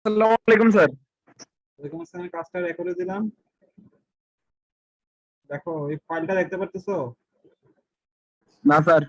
আসসালামু আলাইকুম স্যার। ওয়ালাইকুম আসসালাম। কাজটা রেকর্ডে দিলাম। দেখো এই ফাইলটা দেখতে পারতেছো? না স্যার।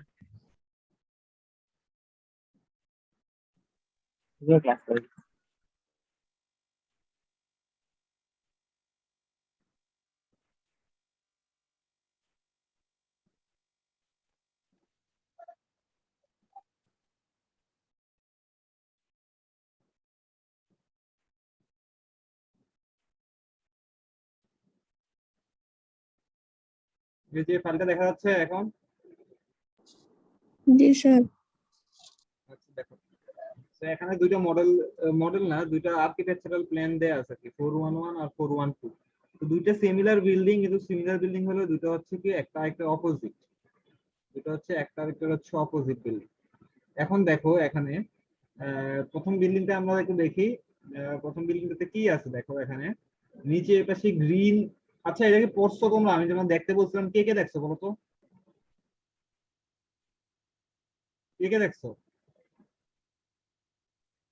এই যে ফাইলটা দেখা যাচ্ছে এখন। জি স্যার। আচ্ছা দেখো, তো এখানে দুইটা মডেল না, দুইটা আর্কিটেকচারাল প্ল্যান দেয়া আছে কি 411 আর 412। তো দুইটা সিমিলার বিল্ডিং, কিন্তু সিমিলার বিল্ডিং হলো দুটো হচ্ছে কি একটা একটা অপোজিট। দুটো হচ্ছে একটা আরেকটা হচ্ছে অপোজিট বিল্ডিং। এখন দেখো এখানে প্রথম বিল্ডিংটা আমরা একটু দেখি। প্রথম বিল্ডিংটাতে কি আছে দেখো এখানে। নিচে পাশে গ্রিন। আচ্ছা এটাকে পড়ছো তোমরা? আমি যেমন দেখতে বলছিলাম, কে কে দেখছো বলো তো? কে কে দেখছো?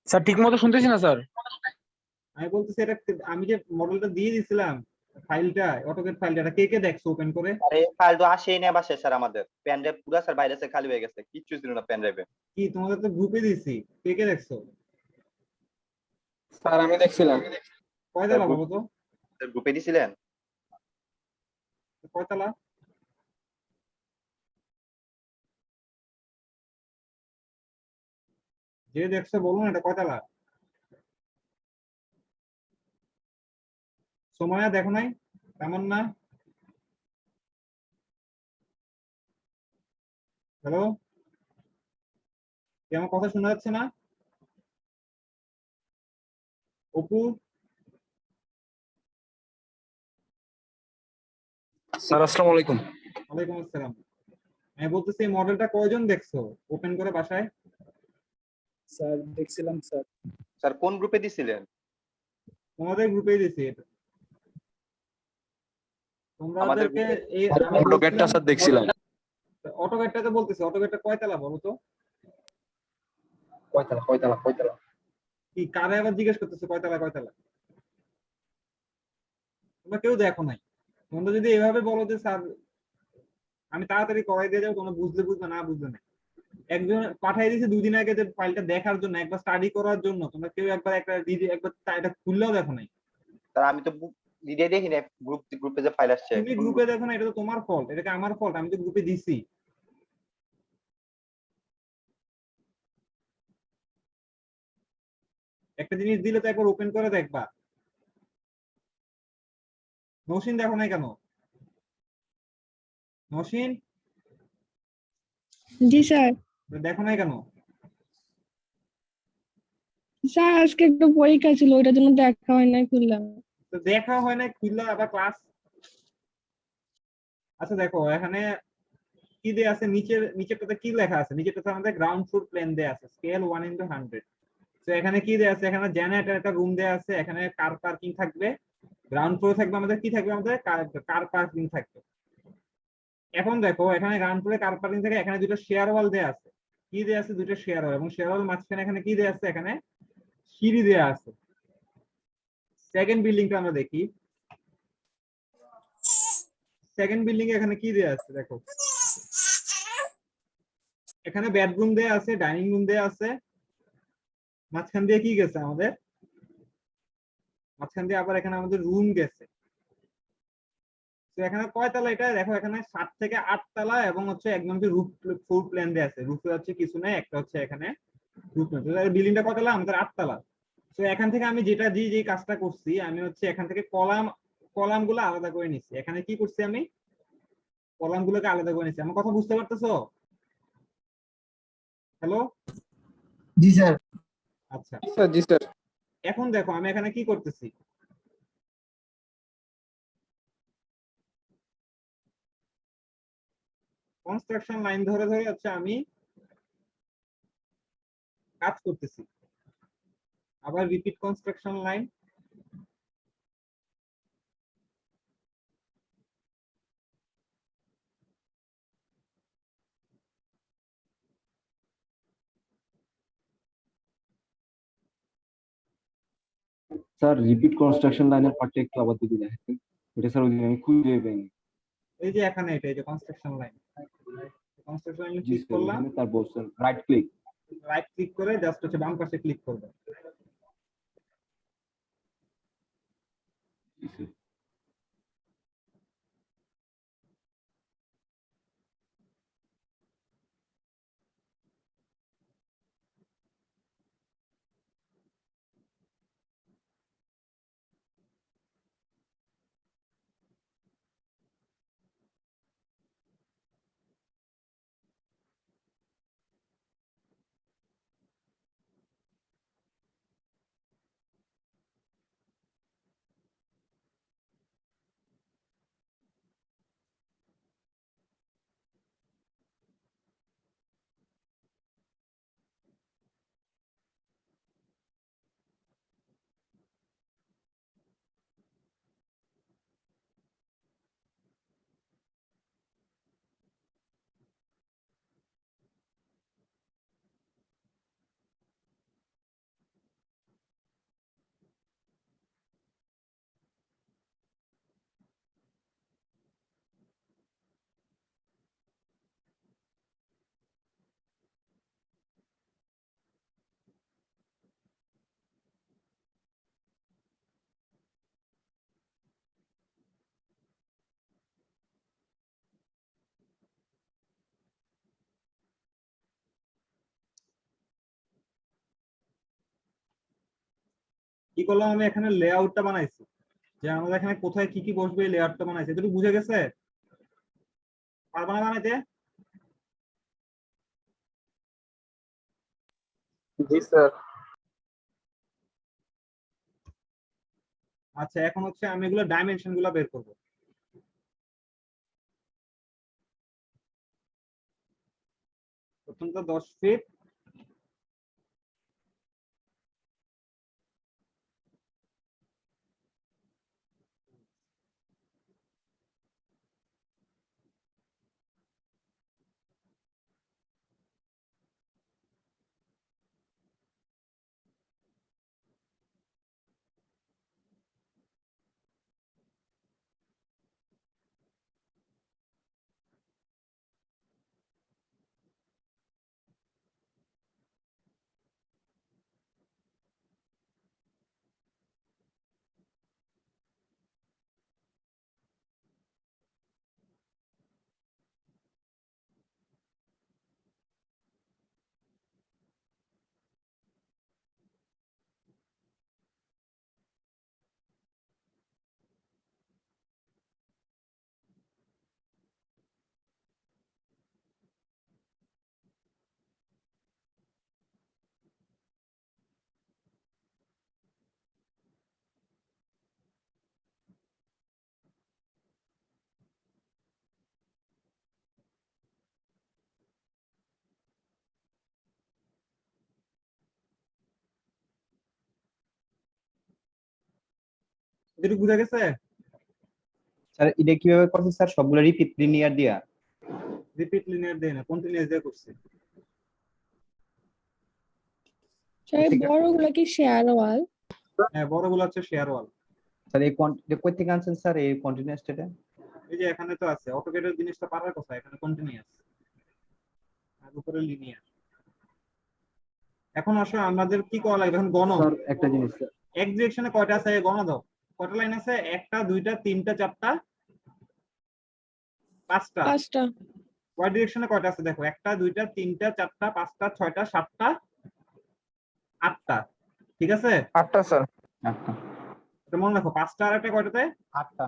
স্যার ঠিক মতো শুনতেছি না স্যার। আমি বলতেছি এটা, আমি যে মডেলটা দিয়ে দিছিলাম, ফাইলটা অটোকেট ফাইলটা, এটা কে কে দেখছো ওপেন করে? আরে ফাইল তো আসেই না বাসে স্যার, আমাদের পেন ড্রাইভ পুরা স্যার বাইরে খালি হয়ে গেছে, কিচ্ছু ছিল না পেন ড্রাইভে। কি তোমাদের তো গ্রুপে দিছি, কে কে দেখছো? স্যার আমি দেখছিলাম। কয়তলা বলো তো? গ্রুপে দিছিলেন? কয়তলা? যে দেখছো বলুন এটা কয়তলা? সময়া দেখো নাই? তেমন না। হ্যালো, কি আমার কথা শোনা যাচ্ছে না? অপু? স্যার আসসালামু আলাইকুম। ওয়ালাইকুম আসসালাম। আমি বলতেছি এই মডেলটা কয়জন দেখছো ওপেন করে বাসায়? স্যার দেখছিলাম স্যার। স্যার কোন গ্রুপে দিছিলেন? তোমাদের গ্রুপেই দিছি এটা। আমাদের তোমাদেরকে গ্রুপে এই আমি অটোক্যাডটা বলছিলাম স্যার দেখছিলাম। অটোকেটটাতে বলতেছি, অটোকেটটা কয়তলা বলো তো? কয়তলা কয়তলা কয়তলা? কি কারে আবার জিজ্ঞেস করতেছো কয়তলা কয়তলা? তোমরা কেউ দেখো নাই। তোমরা যদি এভাবে বলো যে স্যার আমি তাড়াতাড়ি করাই দিয়ে যাবো, তোমরা বুঝলে বুঝবে, না বুঝলে না। একজন পাঠাই দিয়েছে 2 দিন আগে যে ফাইলটা দেখার জন্য, একবার স্টাডি করার জন্য, তোমরা কেউ একবার একবার এটা খুললেও দেখো নাই। স্যার আমি তো ভিডিও দেখি না, গ্রুপে যে ফাইল আসছে। তুমি গ্রুপে দেখো না, এটা তো তোমার ফল্ট, এটাকে আমার ফল্ট, আমি তো গ্রুপে দিছি। একটা জিনিস দিলে তো একবার ওপেন করে দেখবা। নসীন দেখো নাই কেন? নসীন জি স্যার। দেখো নাই কেন? স্যার আজকে একটু পরীক্ষা ছিল, ওইটার জন্য দেখা হয় নাই, খুললাম। তো দেখা হয় না, খুললে আবার ক্লাস। আচ্ছা দেখো এখানে কি দেয়া আছে, নিচেরটাতে কি লেখা আছে? নিচেরটাতে আমাদের গ্রাউন্ড ফ্লোর প্ল্যান দেয়া আছে, স্কেল 1:100। তো এখানে কি দেয়া আছে? এখানে জেনারেটর একটা রুম দেয়া আছে, এখানে কার পার্কিং থাকবে। গ্রাউন্ড ফ্লোরে থাকবে আমাদের কি থাকবে? আমাদের কার পার্কিং থাকবে। এখন দেখো এখানে গ্রাউন্ড ফ্লোরে কার পার্কিং থাকে, এখানে দুটো শেয়ার ওয়াল দেয়া আছে। কি দেয়া আছে? দুটো শেয়ার ওয়াল, এবং শেয়ার ওয়াল মাঝখানে এখানে কি দেয়া আছে? এখানে সিঁড়ি দেয়া আছে। সেকেন্ড বিল্ডিংটা আমরা দেখি। সেকেন্ড বিল্ডিং এ এখানে কি দেয়া আছে দেখো। এখানে বেডরুম দেয়া আছে, ডাইনিং রুম দেয়া আছে। মাঝখান দিয়ে কি গেছে আমাদের? মাঝখান দিয়ে আবার এখানে আমাদের রুম গেছে। তো এখানে কয়তলা এটা দেখো, এখানে 7 থেকে 8 তলা, এবং হচ্ছে একদম যে রুফ ফুল প্ল্যান দিয়ে আছে। রুফে হচ্ছে কিছু নেই, একটা হচ্ছে এখানে রুফ নেই। বিল্ডিংটা কয়তলা? আমাদের 8 তলা। তো এখান থেকে আমি যেটা যে কাজটা করছি, আমি হচ্ছে এখান থেকে কলাম গুলো আলাদা করে নিচ্ছি। এখানে কি করছি? আমি কলাম গুলোকে আলাদা করে নিচ্ছি। আমার কথা বুঝতে পারতেছো? হ্যালো? জি স্যার। আচ্ছা, স্যার জি স্যার। এখন দেখো আমি এখানে কি করতেছি। কনস্ট্রাকশন লাইন ধরে ধরে হচ্ছে আমি কাজ করতেছি। আবার repeat construction line. Sir repeat construction লাইনের পার্টটা একটু আবার দিকে দেখেন, এটা স্যার ওই দিন আমি খুঁজে পাইনি। এই যে এখানে এটা, এই যে কনস্ট্রাকশন লাইন জি ক্লিক স্যার, করলাম, ওখানে তারপর sir right click. Right click করে জাস্ট হচ্ছে বাম পাশে ক্লিক করবে। কি করলাম আমি এখানে লেআউটটা বানাইছি, যে আমাদের এখানে কোথায় কি কি বসবে এই লেআউটটা বানাইছি। এটুকু বুঝে গেছে? পারবা না বানাইতে? জি স্যার। আচ্ছা, এখন হচ্ছে আমি এগুলো ডাইমেনশন গুলো বের করবো। প্রথমটা 10 ফিট, এটুকু বুঝে গেছে? স্যার এটা কিভাবে করছে স্যার, সবগুলো রিপিট লিনিয়ার দিয়া? রিপিট লিনিয়ার দেয় না, কন্টিনিউয়াস দিয়ে করছি। স্যার বড়গুলো কি শেয়ার ওয়াল? হ্যাঁ, বড়গুলো হচ্ছে শেয়ার ওয়াল। স্যার এই কই থেকে আনছেন স্যার এই কন্টিনিউয়াস স্টেটে? এই যে এখানে তো আছে, অটোকেটের জিনিসটা পারার কথা, এখানে কন্টিনিউয়াস আর উপরে লিনিয়ার। এখন আসলে আমাদের কি করা লাগবে, এখন গণ। স্যার একটা জিনিস স্যার, এক ডিরেকশনে কয়টা আছে গণ দাও। কয়টা লাইন আছে? একটা, দুইটা, তিনটা, চারটা, পাঁচটা। 5টা। ওয়াই ডিরেকশনে কয়টা আছে দেখো, একটা, দুইটা, তিনটা, চারটা, পাঁচটা, ছয়টা, সাতটা, আটটা। ঠিক আছে, 8টা স্যার। আটটা। এটা মনে রাখো। পাঁচটা আর একটা কয়টাতে? আটটা।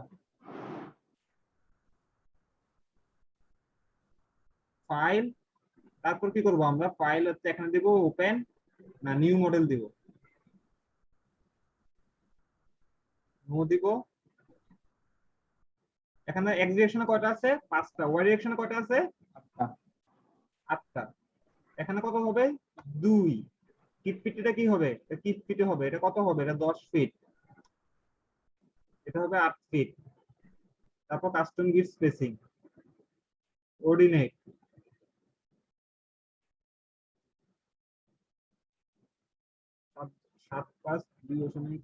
ফাইল, তারপর কি করব আমরা? ফাইল হচ্ছে এখানে দিব ওপেন, না নিউ মডেল দিব, নো দিব। এখানে এক্স ডিরেকশনে কয়টা আছে? 5টা। ওয়াই ডিরেকশনে কয়টা আছে? আটটা। 8টা। এখানে কত হবে? 2। কিপ ফিট এটা কি হবে? এটা কিপ ফিটে হবে। এটা কত হবে? এটা 10 ফিট। এটা হবে 8 ফিট। তারপর কাস্টম গিভ স্পেসিং, অর্ডিনেট, 7 5 2 দশমিক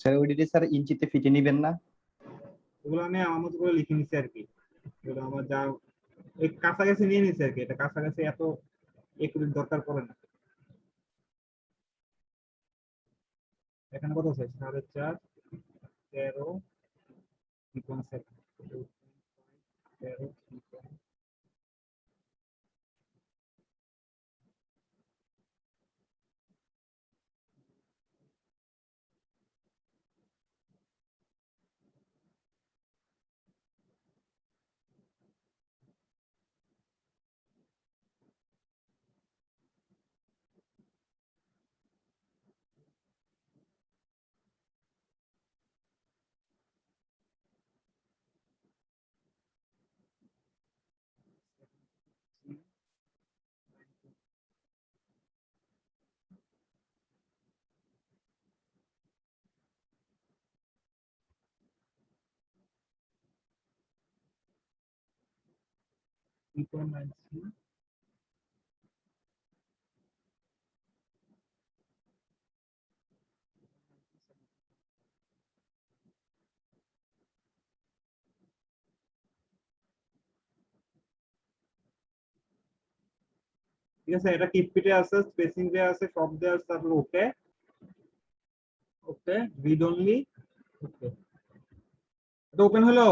স্যার ওইটা স্যার ইঞ্চিতে ফিটে নিবেন না? ওগুলো আমি আমার মতো করে লিখে নিচ্ছি আর কি, এগুলো আমার যা এই কাছাকাছি নিয়ে নিচ্ছি আর কি, এটা কাছাকাছি এত একুরেট দরকার পড়ে না। এখানে কত আছে? 4.5, 13, 3.7, 13, 3.7। ঠিক আছে, এটা কিপ ফিটে আছে, স্পেসিং দেয়া আছে, সব দেয়া আছে, তারপর ওকে ওকে রিড অনলি। ওকে, এটা ওপেন হলো।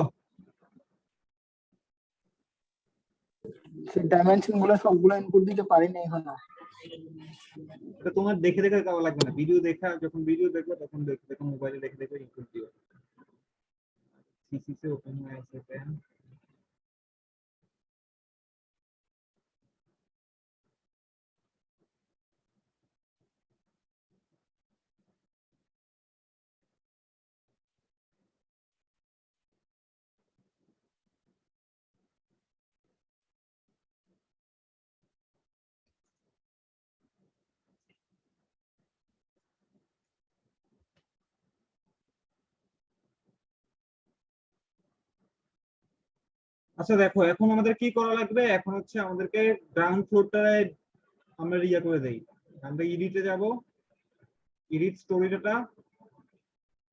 সেই ডাইমেনশন গুলো সবগুলো ইনপুট দিতে পারিনি এখনো। এটা তোমার দেখে দেখে দেওয়া লাগবে না, ভিডিও দেখা, যখন ভিডিও দেখবে তখন দেখবে, তখন মোবাইলে দেখে দেখে ইনপুট দিও। সিসি ওপেন হয়ে আছে পেন। আচ্ছা দেখো, এখন আমাদের কি করা লাগবে, এখন হচ্ছে আমাদেরকে গ্রাউন্ড ফ্লোরটায় আমরা ইয়া করে দেই। আমরা ইডিটে যাব, ইডিট স্টোরি ডাটা,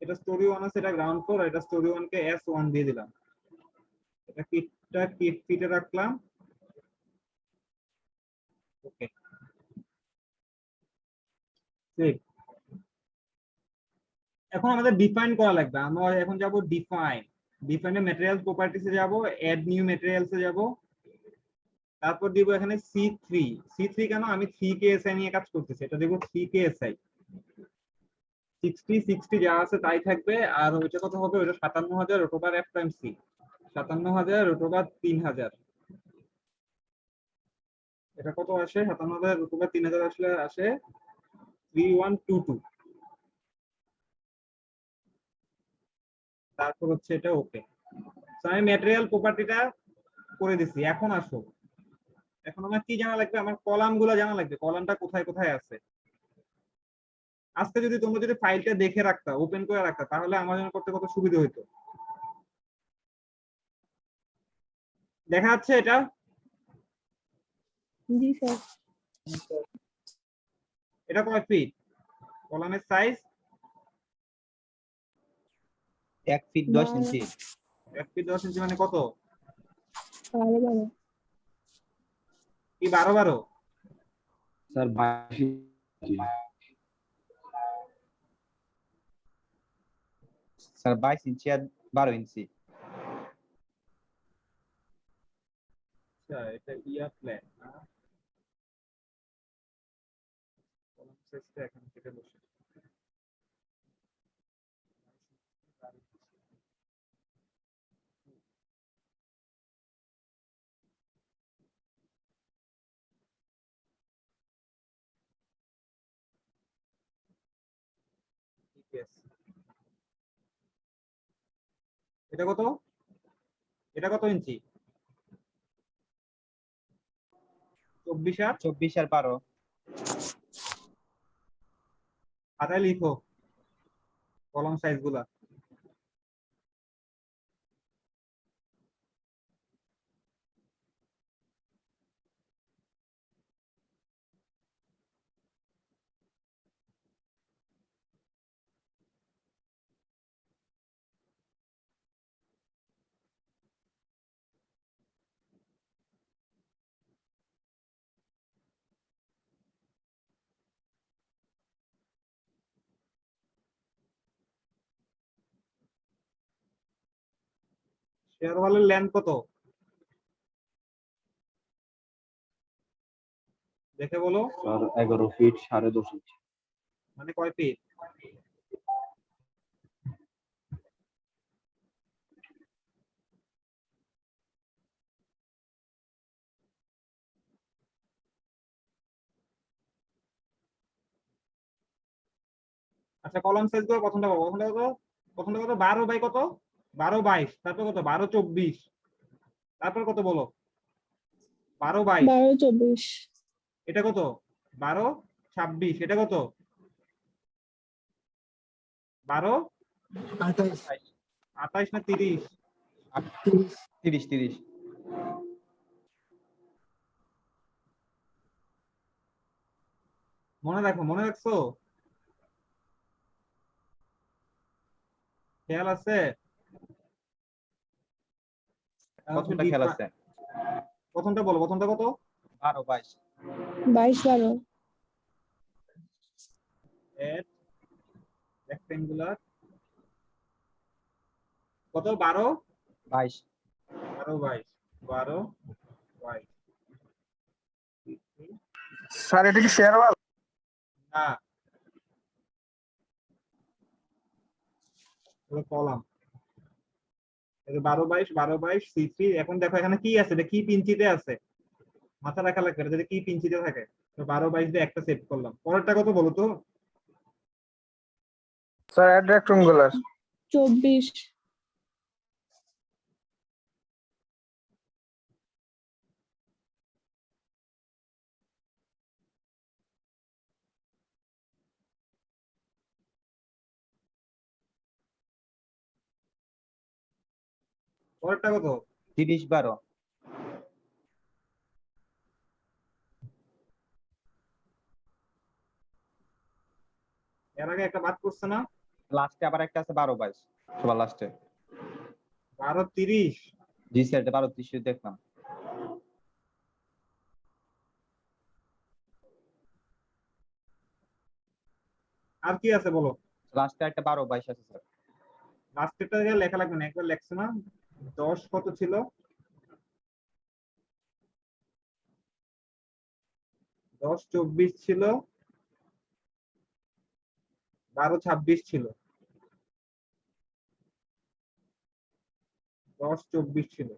এটা স্টোরি 1 আছে, এটা গ্রাউন্ড ফ্লোর, এটা স্টোরি 1 কে S1 দিয়ে দিলাম, এটা কিট ফিটে রাখলাম। ওকে, সেভ। এখন আমাদের ডিফাইন করা লাগবে, আমরা এখন যাব ডিফাইন, ডিফাইনে ম্যাটেরিয়াল প্রপার্টিসে যাব, এড নিউ ম্যাটেরিয়ালসে যাব, তারপর দিব এখানে C3। C3 কেন? আমি 3KSI নিয়ে কাজ করতেছি, এটা দেব 3KSI। 60 যা আছে তাই থাকবে, আর ওইটা কত হবে? ওইটা 57,000 ওটোবার F টাইম C, 57,000 ওটোবার 3,000। এটা কত আসে? 57,000 ওটোবার 3,000 আসলে আসে 3122। তারপর হচ্ছে এটা ওকে। আমি ম্যাটেরিয়াল প্রপার্টিটা করে দিছি। এখন আসো, এখন আমার কি জানা লাগবে? আমার কলাম গুলো জানা লাগবে, কলামটা কোথায় কোথায় আছে। আজকে যদি তোমরা যদি ফাইলটা দেখে রাখতা, ওপেন করে রাখতা, তাহলে আমার জন্য করতে কত সুবিধা হইতো। দেখা যাচ্ছে এটা? জি স্যার। এটা কয় ফিট? কলামের সাইজ 1 ফিট 10 ইঞ্চি। 1 ফিট 10 ইঞ্চি মানে কত? 12 কি 12 স্যার 22 স্যার 22 ইঞ্চি আর 12 ইঞ্চি। আচ্ছা, এটা ইয়া প্ল্যান না, কলাম সাইজটা এখান থেকে বসে। TPS। এটা কত? এটা কত ইঞ্চি? 24 আর 24 আর 12। খাতায় লিখো কলাম সাইজ গুলা। শেয়ার ওয়ালের লেন্থ কত দেখে বলো, স্যার 11 ফিট 10.5 ইঞ্চ। মানে কয় ফিট? আচ্ছা কলাম সাইজ গুলো প্রথমটা বলো, প্রথমটা কত 12 বাই কত 12/22, তারপর কত 12/24, তারপর কত বলো 12/22, 12/24, এটা কত 12/26, এটা কত 28 12/28 না 30? 30 30 মনে রাখো, মনে রাখছো, খেয়াল আছে? প্রথমটা খেয়াল আছে। প্রথমটা বলো, প্রথমটা কত? 12/22 22/12, এট রেক্টেঙ্গুলার কত 12/22, 12/22 স্যার এটা কি শেয়ার ওয়াল? না, কলাম 12/22 C3। এখন দেখো এখানে কি আছে, এটা কি পিঞ্চিতে আছে, মাথা রাখা লাগবে, এটা যদি কি পিঞ্চিতে থাকে। তো 12/22 দিয়ে একটা সেভ করলাম। পরেরটা কত বলো তো? স্যার এড রেক্টেঙ্গুলার 24, পরেরটা কত? 30/12 এর আগে একটা বাদ করছে না? লাস্টে আবার একটা আছে 12/22 সবার লাস্টে। 12/30, জি স্যার, এটা 12/30 দেখলাম। আর কি আছে বলো? লাস্টে একটা 12/22 আছে স্যার। লাস্টেরটা লেখা লাগবে না, একবার লেখছো না। 10 কত ছিল? 10/24 ছিল, 12/26 ছিল, 10/24 ছিল।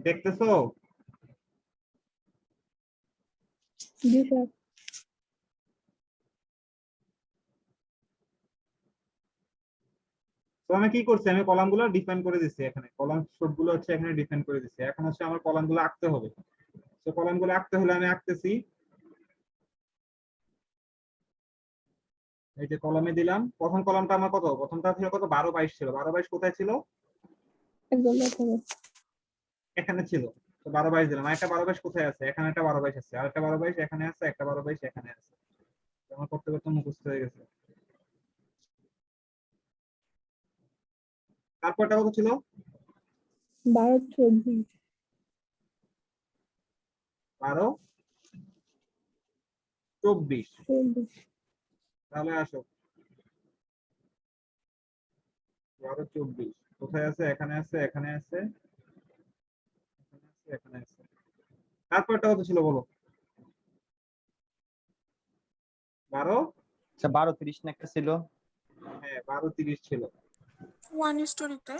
দেখতেছো? জি স্যার। তো আমি কি করছি, আমি কলাম গুলো ডিফাইন করে দিচ্ছি, এখানে কলাম সব গুলো হচ্ছে এখানে ডিফাইন করে দিচ্ছি। এখন হচ্ছে আমার কলাম গুলো আঁকতে হবে। তো কলাম গুলো আঁকতে হলে আমি আঁকতেছি। এই যে কলামে দিলাম, প্রথম কলামটা আমার কত, প্রথমটা ছিল কত 12/22 ছিল। 12/22 কোথায় ছিল? একদম দেখাবো। এখানে ছিল। তো 12/22 দিলাম। আর একটা 12/22 কোথায় আছে? এখানে একটা 12/22 আছে, আর একটা 12/22 এখানে আছে, একটা 12/22 এখানে আছে। তো আমার করতে করতে মুখস্থ হয়ে গেছে। তারপরটা কত ছিল? 12/24, 12/24। 24, তাহলে আসো, 12/24 কোথায় আছে? এখানে আছে, এখানে আছে, এখানে আছে, এখানে আছে। তারপরটা কত ছিল বলো? 12, আচ্ছা 12/30 না একটা ছিল। হ্যাঁ 12/30 ছিল। ওয়ান স্টোরিতে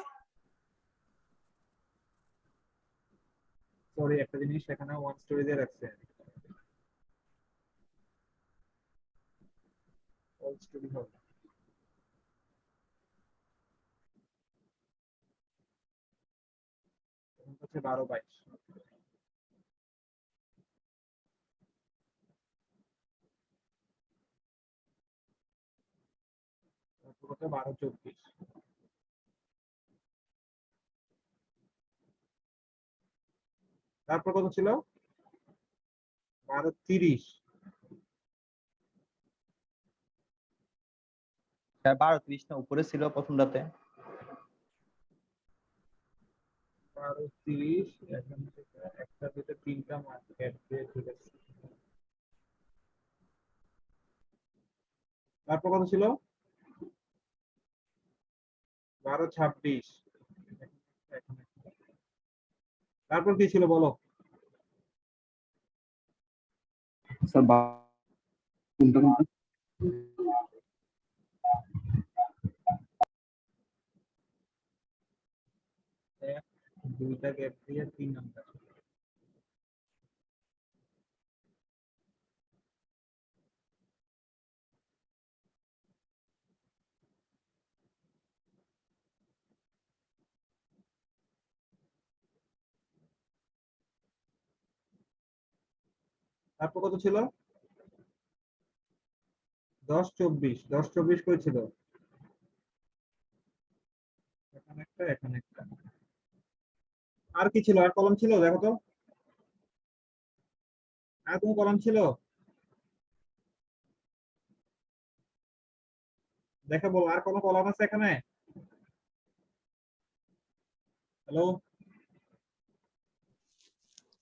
সরি, একটা জিনিস এখানে ওয়ান স্টোরি দিয়ে রাখছে, অল স্টোরি হবে। এখন হচ্ছে 12/22। তারপর হচ্ছে 12/24। তারপর কত ছিল 12:30। 12:30 না উপরে ছিল প্রথমটাতে। 12:30 এখান থেকে একটা দুটো তিনটা মার্কেট দিয়ে ঠিক আছে। তারপর কত ছিল 12:26। তারপর কি ছিল বলো? স্যার কোনটা কোনটা? এক দুইটা গ্যাপ দিয়ে 3 নাম্বার। তারপর কত ছিল 10:24। 10:24 করেছিল এখানে একটা এখানে একটা। আর কি ছিল? আর কলম ছিল দেখো তো, আর কোন কলম ছিল দেখো বলো, আর কোন কলম আছে এখানে? হ্যালো,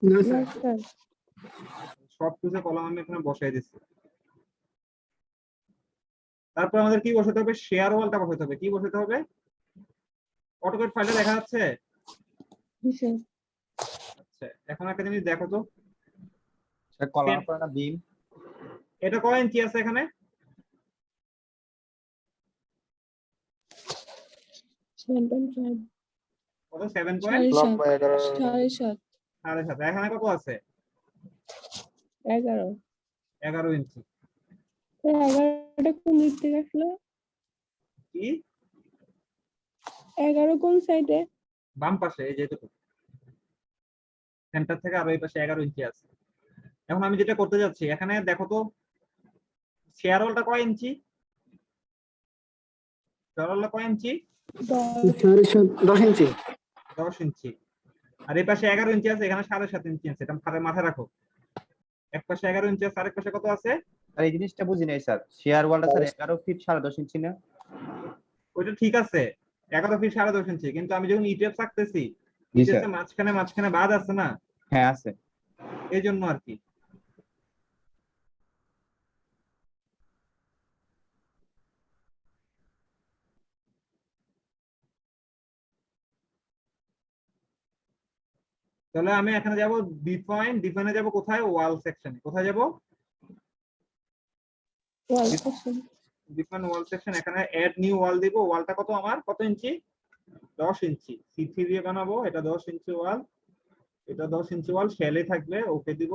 না না স্যার। স্যার সব কিছু কলম আমি এখানে বসাই দিচ্ছি। তারপর আমাদের কি বসাতে হবে? শেয়ার ওয়ালটা বসাতে হবে। কি বসাতে হবে? অটোক্যাড ফাইলটা দেখা যাচ্ছে? স্যার আচ্ছা, এখন একটা জিনিস দেখো তো, স্যার কলার পরে না বিম। এটা কয় ইঞ্চি আছে এখানে? 7.5 কত 7 পয়েন্ট 7.5 লম্বা 11 7.5 7.5। এখানে কত আছে? 11 11 ইঞ্চি। 11টা কোন দিক থেকে আসলো? কি 11 কোন সাইডে? বাম পাশে, এই যেটুকু সেন্টার থেকে আরো এই পাশে 11 ইঞ্চি আছে। এখন আমি যেটা করতে যাচ্ছি, এখানে দেখো তো শেয়ার ওয়ালটা কয় ইঞ্চি? শেয়ার ওয়ালটা কয় ইঞ্চি? 10 10 ইঞ্চি। 10 ইঞ্চি। আর এই পাশে 11 ইঞ্চি আছে, এখানে 7.5 ইঞ্চি আছে। এটা মাথায় রাখো, এক পাশে 11 ইঞ্চি আছে, আরেক পাশে কত আছে? আর এই জিনিসটা বুঝি নাই স্যার, শেয়ার ওয়ালটা স্যার 11 ফিট 10.5 ইঞ্চি না? ওইটা ঠিক আছে, 11 ফিট 10.5 ইঞ্চি, কিন্তু আমি যখন ইটেপ রাখতেছি, জি স্যার। ইটেপে মাঝখানে মাঝখানে বাদ আছে না, হ্যাঁ আছে। এই জন্য আর কি। তাহলে আমি এখানে যাব ডিফাইনে যাব কোথায়? ওয়াল সেকশনে। কোথায় যাব? ওয়াল সেকশন ডিফাইন ওয়াল সেকশন। এখানে অ্যাড নিউ ওয়াল দিব। ওয়ালটা কত আমার? কত ইঞ্চি? 10 ইঞ্চি। C3 দিয়ে বানাবো। এটা 10 ইঞ্চি ওয়াল, এটা 10 ইঞ্চি ওয়াল। শ্যালে থাকবে, ওকে দিব।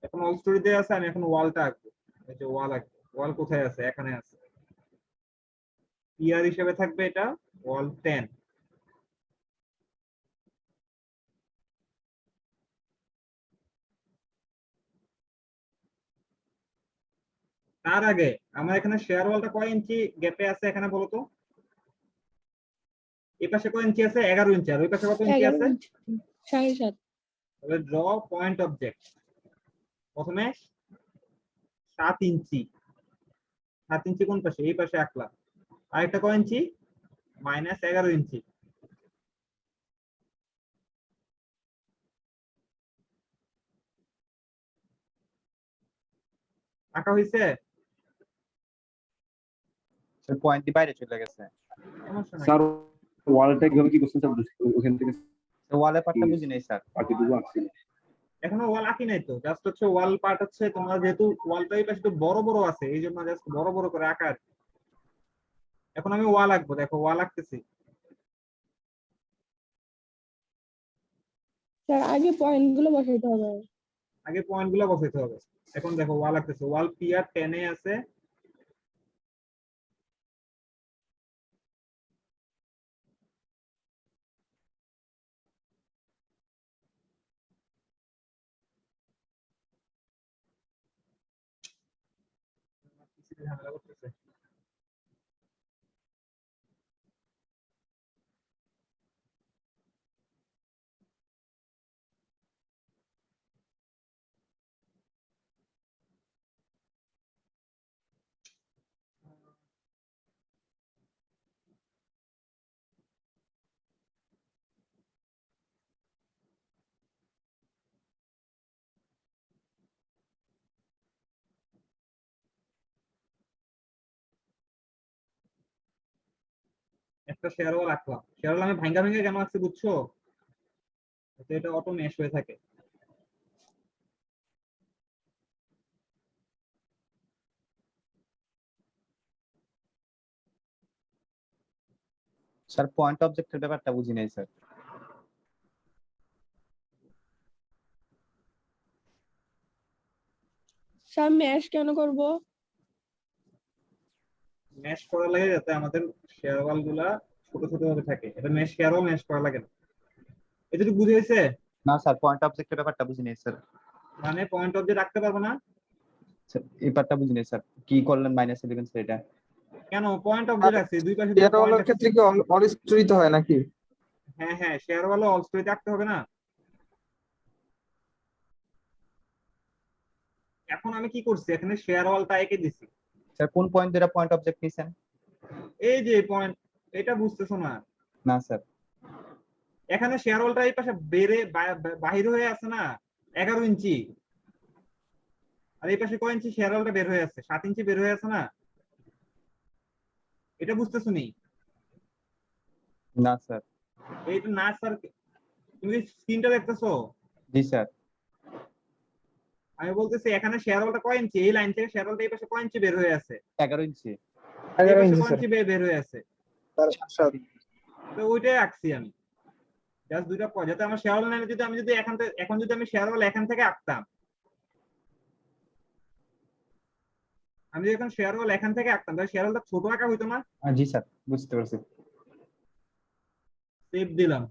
এখন অল স্টোরি দিয়ে আছে, আমি এখন ওয়ালটা আঁকবো। এই যে ওয়াল আঁকবো। ওয়াল কোথায় আছে? এখানে আছে। ইয়ার হিসেবে থাকবে এটা ওয়াল 10। তার আগে আমার এখানে শেয়ার ওয়ালটা কয় ইঞ্চি গ্যাপে আছে এখানে বলো তো? এই পাশে কয় ইঞ্চি আছে? 11 ইঞ্চি। আর ওই পাশে কত ইঞ্চি 11 আছে? ইঞ্চি 7.5 তাহলে ড্র পয়েন্ট অবজেক্ট। প্রথমে 7 ইঞ্চি। 7 ইঞ্চি কোন পাশে? এই পাশে আঁকলাম। আরেকটা কয় ইঞ্চি? -11 ইঞ্চি। আঁকা হয়েছে? স্যার পয়েন্টটি বাইরে চলে গেছে। সমস্যা নাই। স্যার ওয়ালটা কিভাবে কি করছেন স্যার? ওখান থেকে ওয়ালের পার্টটা বুঝি নাই স্যার। বাকিটুকু আঁকছি। এখনো ওয়াল আঁকি নাই তো, জাস্ট হচ্ছে ওয়াল পার্ট হচ্ছে তোমরা যেহেতু ওয়ালটা এই পাশে একটু বড় বড় আছে, এই জন্য জাস্ট বড় বড় করে আঁকা আর কি। এখন আমি ওয়াল আঁকবো, দেখো ওয়াল আঁকতেছি। স্যার আগে পয়েন্ট গুলো বসাইতে হবে। আগে পয়েন্ট গুলো বসাইতে হবে। এখন দেখো ওয়াল আঁকতেছে। ওয়াল পিয়ার 10 এ আছে। ঝামেলা করতেছে। একটা শেয়ার ওয়াল আঁকলাম, শেয়ার ওয়াল আমি ভাঙ্গা ভাঙ্গা কেন আঁকছি বুঝছো? তো এটা অটো মেশ হয়ে থাকে। স্যার পয়েন্ট অবজেক্টের ব্যাপারটা বুঝি নাই স্যার। স্যার ম্যাশ কেন করব? মেশ করা লাগে যাতে আমাদের শেয়ার ওয়াল গুলা ছোট ছোট ভাবে থাকে, এটা মেশ শেয়ার ওয়াল মেশ করা লাগে না। এটা কি বুঝে হয়েছে? না স্যার পয়েন্ট অবজেক্টের ব্যাপারটা বুঝি নাই স্যার। মানে পয়েন্ট অবজেক্ট রাখতে পারবো না স্যার এই পার্টটা বুঝি নাই স্যার, কি করলেন -11 স্যার এটা? কেন? পয়েন্ট অবজেক্ট আছে, দুই পাশে দুটো শেয়ার পয়েন্ট ওয়ালের আছে। ক্ষেত্রে কি অলিস্টরিত হয় নাকি? হ্যাঁ হ্যাঁ, শেয়ার ওয়ালও অল স্টোরি রাখতে হবে না? এখন আমি কি করছি, এখানে শেয়ার ওয়ালটা এঁকে দিছি। স্যার কোন পয়েন্ট ধরে পয়েন্ট অবজেক্ট নিছেন? এই যে পয়েন্ট, এটা বুঝতেছো না? না স্যার। এখানে শেয়ার ওয়ালটা এই পাশে বেড়ে বাহির হয়ে আছে না 11 ইঞ্চি, আর এই পাশে কয় ইঞ্চি শেয়ার ওয়ালটা বের হয়ে আছে? 7 ইঞ্চি বের হয়ে আছে না? এটা বুঝতেছো নি? না স্যার। এইটা না স্যার, তুমি স্ক্রিনটা দেখতেছো? জি স্যার। আমি বলতেছি এখানে শেয়ার ওয়ালটা কয় ইঞ্চি, এই লাইন থেকে শেয়ার ওয়ালটা এই পাশে কয় ইঞ্চি বের হয়ে আছে? 11 ইঞ্চি। এই 11 পাশে ইঞ্চি কয় স্যার। ইঞ্চি বের হয়ে আছে? 7.5 তো ওইটাই আঁকছি আমি, জাস্ট দুইটা পয়েন্ট, যাতে আমার শেয়ার ওয়াল লাইনে যদি আমি যদি এখন যদি আমি শেয়ার ওয়াল এখান থেকে আঁকতাম, আমি যদি এখন শেয়ার ওয়াল এখান থেকে আঁকতাম তাহলে শেয়ার ওয়ালটা ছোট আঁকা হইতো না? জি স্যার বুঝতে পারছি। সেভ দিলাম।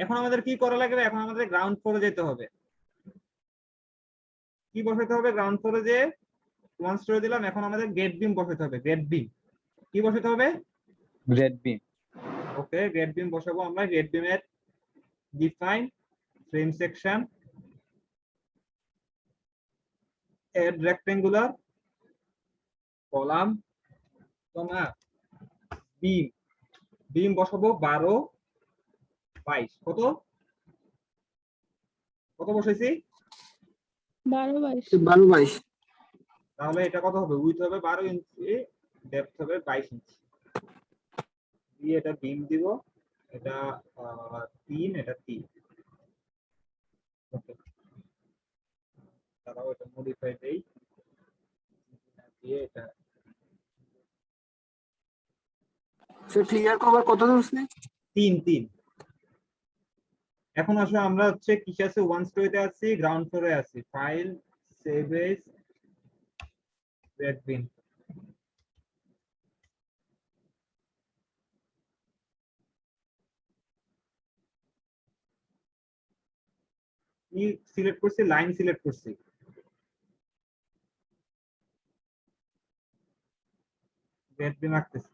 এখন আমাদের কি করা লাগবে? এখন আমাদের গ্রাউন্ড ফ্লোরে যেতে হবে। কি বসাতে হবে? গ্রাউন্ড ফ্লোরে যে 1 স্টোরি দিলাম, এখন আমাদের গেট বিম বসাতে হবে। গেট বিম কি বসাতে হবে? Grade B. ওকে, গেট বিম বসাবো আমরা। গেট বিমের define frame section, add rectangular column, comma beam. Beam বসাবো 12 22। কত কত বসাইছি? 12-22। 12-22। তাহলে এটা কত হবে? উইথ হবে 12 ইঞ্চি, ডেপথ হবে 22 ইঞ্চি। দিয়ে এটা বিম দিব, এটা 3, এটা 3। ওকে, তারাও এটা মডিফাই দেই, দিয়ে এটা স্যার ক্লিয়ার কভার কত ধরছে? 3 3। এখন আসলে আমরা হচ্ছে কিসে আছে? 1 স্টোরিতে আছি, গ্রাউন্ড ফ্লোরে আছি। File, save as, red beam. কি সিলেক্ট করছি? লাইন সিলেক্ট করছি। রেড বিম আঁকতেছি।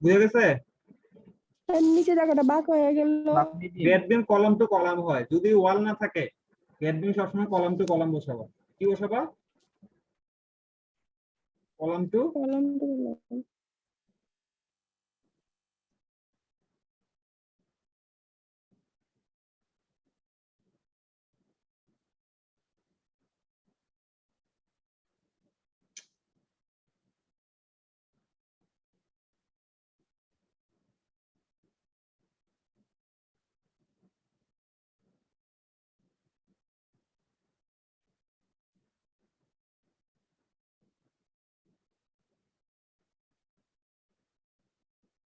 বুঝে গেছে? স্যার নিচে জায়গাটা বাঁকা হয়ে গেল। Grade beam column to column হয়, যদি ওয়াল না থাকে গ্রেড বিম সবসময় কলাম টু কলাম বসাবো। কি বসাবো? Column to. কলাম তো বললাম।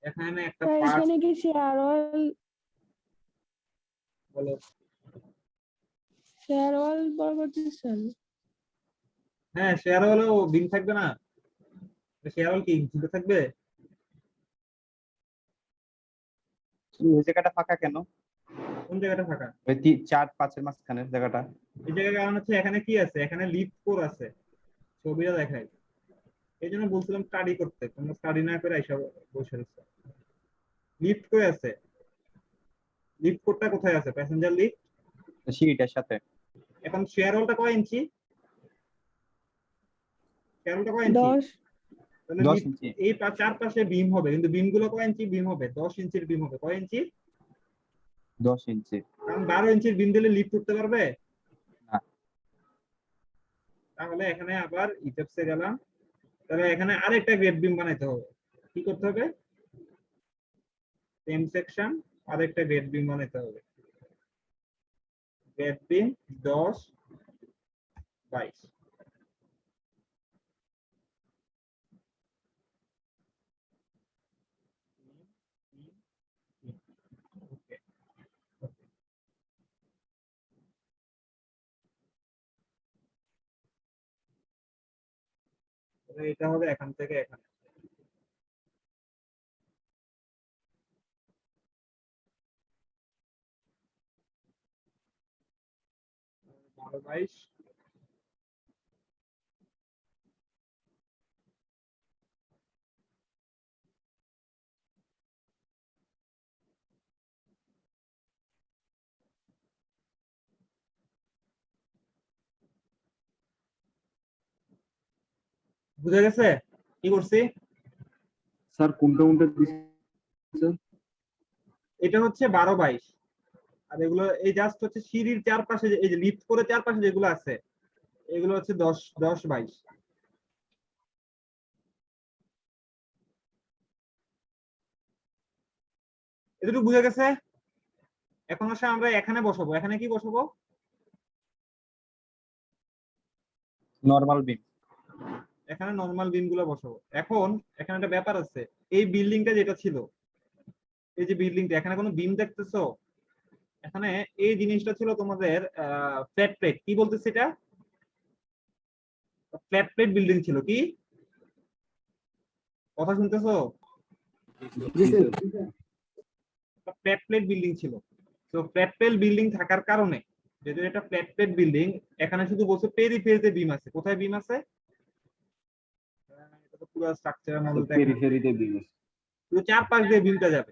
এখানে একটা স্যার পার্ট এখানে কি শেয়ার ওয়াল বলো। করতেছেন? হ্যাঁ, শেয়ার হলেও বিম থাকবে না? শেয়ার হল কি ঝুলে থাকবে? ওই জায়গাটা ফাঁকা কেন? কোন জায়গাটা ফাঁকা? ওই 4 5 এর মাঝখানের জায়গাটা। এই জায়গার কারণ হচ্ছে এখানে কি আছে? এখানে লিফট কোর আছে, ছবিটা দেখাই। এই জন্য বলছিলাম স্টাডি করতে, তোমরা স্টাডি না করে এইসব বসে রয়েছে। লিফট কোর আছে, লিফট কোডটা কোথায় আছে? Passenger lift. সিটের সাথে। এখন শেয়ার হোলটা কয় ইঞ্চি? শেয়ার হোলটা কয় ইঞ্চি? 10 তাহলে 10 লিফট ইঞ্চি। এই চারপাশে বিম হবে, কিন্তু বিম গুলো কয় ইঞ্চি বিম হবে? 10 ইঞ্চির বিম হবে। কয় ইঞ্চি? 10 ইঞ্চি। কারণ 12 ইঞ্চির বিম দিলে লিফট উঠতে পারবে না। তাহলে এখানে আবার ইটেপসে গেলাম, তাহলে এখানে আরেকটা গ্রেড বিম বানাইতে হবে। কি করতে হবে? সেম সেকশন, আরেকটা গ্রেড বিম বানাইতে হবে। Grade beam 10 22। ওকে, এটা হবে এখান থেকে এখানে। বারো 22। বুঝা গেছে কি করছি? স্যার কোনটা কোনটা দিচ্ছেন স্যার? এটা হচ্ছে 12 22, আর এগুলো এই জাস্ট হচ্ছে সিঁড়ির চারপাশে এই যে লিফট করে চারপাশে যেগুলো আছে এগুলো হচ্ছে 10 10 22। এতটুকু বুঝে গেছে? এখন আসলে আমরা এখানে বসাবো। এখানে কি বসাবো? নরমাল বিম। এখানে নরমাল বিম গুলো বসাবো। এখন এখানে একটা ব্যাপার আছে, এই বিল্ডিংটা যেটা ছিল, এই যে বিল্ডিংটা, এখানে কোনো বিম দেখতেছো? এখানে এই জিনিসটা ছিল তোমাদের ফ্ল্যাট প্লেট। কি বলতেছে এটা? ফ্ল্যাট প্লেট বিল্ডিং ছিল। কি কথা শুনতেছো? জি স্যার। ফ্ল্যাট প্লেট বিল্ডিং ছিল। তো ফ্ল্যাট প্লেট বিল্ডিং থাকার কারণে, যেহেতু এটা ফ্ল্যাট প্লেট বিল্ডিং, এখানে শুধু বলছে পেরিফেরিতে বিম আছে। কোথায় বিম আছে? এটা তো পুরো স্ট্রাকচারের মডেল দেখেন, পেরিফেরিতে বিম আছে। পুরো চারপাশ দিয়ে বিমটা যাবে।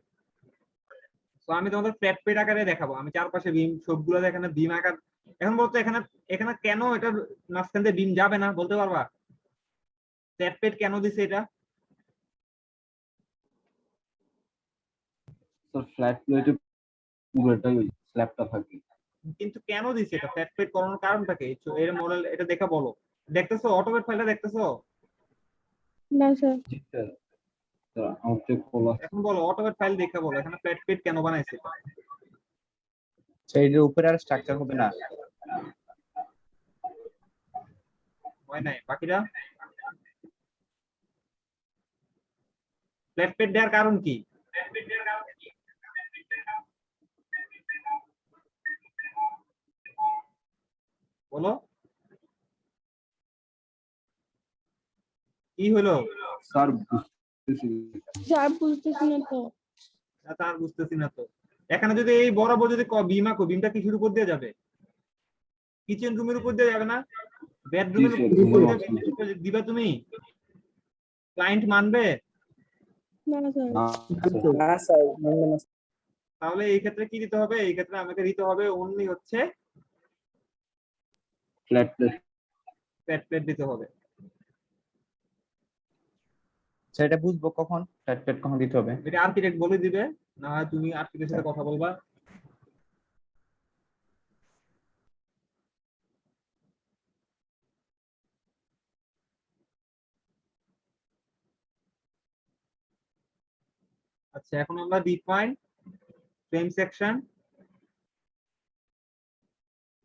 তো আমি তোমাদের ফ্ল্যাট প্লেট আকারে দেখাবো, আমি চারপাশে বিম সবগুলো এখানে বিম আকার। এখন বলতো এখানে এখানে কেন এটা মাঝখান দিয়ে বিম যাবে না বলতে পারবা? ফ্ল্যাট প্লেট কেন দিছে এটা? স্যার ফ্ল্যাট প্লেটে পুরোটাই ওই স্ল্যাবটা থাকে। কিন্তু কেন দিছে এটা? ফ্ল্যাট প্লেট করানোর কারণটা কি? এর মডেল এটা দেখা বলো। দেখতেছো অটোমেট ফাইলটা দেখতেছো? না স্যার। জি স্যার। স্যার আমার তো খোলা। এখন বলো অটোমেট ফাইল দেখা বলো এখানে ফ্ল্যাট প্লেট কেন বানাইছে এটা? সেইটার উপরে আর স্ট্রাকচার হবে না। হয় নাই বাকিরা? ফ্ল্যাট প্লেট দেওয়ার কারণ কি? বলো কি হলো? স্যার বুঝতেছি। স্যার বুঝতেছি না তো। তার বুঝতেছি না তো। এখানে যদি এই বরাবর যদি বিম আঁকো, বিমটা কিসের উপর দিয়ে যাবে? কিচেন রুমের উপর দিয়ে যাবে না? বেডরুমের জি, স্যার, উপর রুমের দিয়ে উপর। দিবা তুমি? ক্লায়েন্ট মানবে? না স্যার। না স্যার, তাহলে এই ক্ষেত্রে কি দিতে হবে? এই ক্ষেত্রে আমাকে দিতে হবে অনলি হচ্ছে ফ্ল্যাট প্লেট। ফ্ল্যাট প্লেট দিতে হবে। সেটা বুঝবো কখন ফ্ল্যাট প্লেট কখন দিতে হবে? এটা আর্কিটেক্ট বলে দিবে, না হয় তুমি আর্কিটেক্টের সাথে কথা বলবা। আচ্ছা এখন আমরা define frame section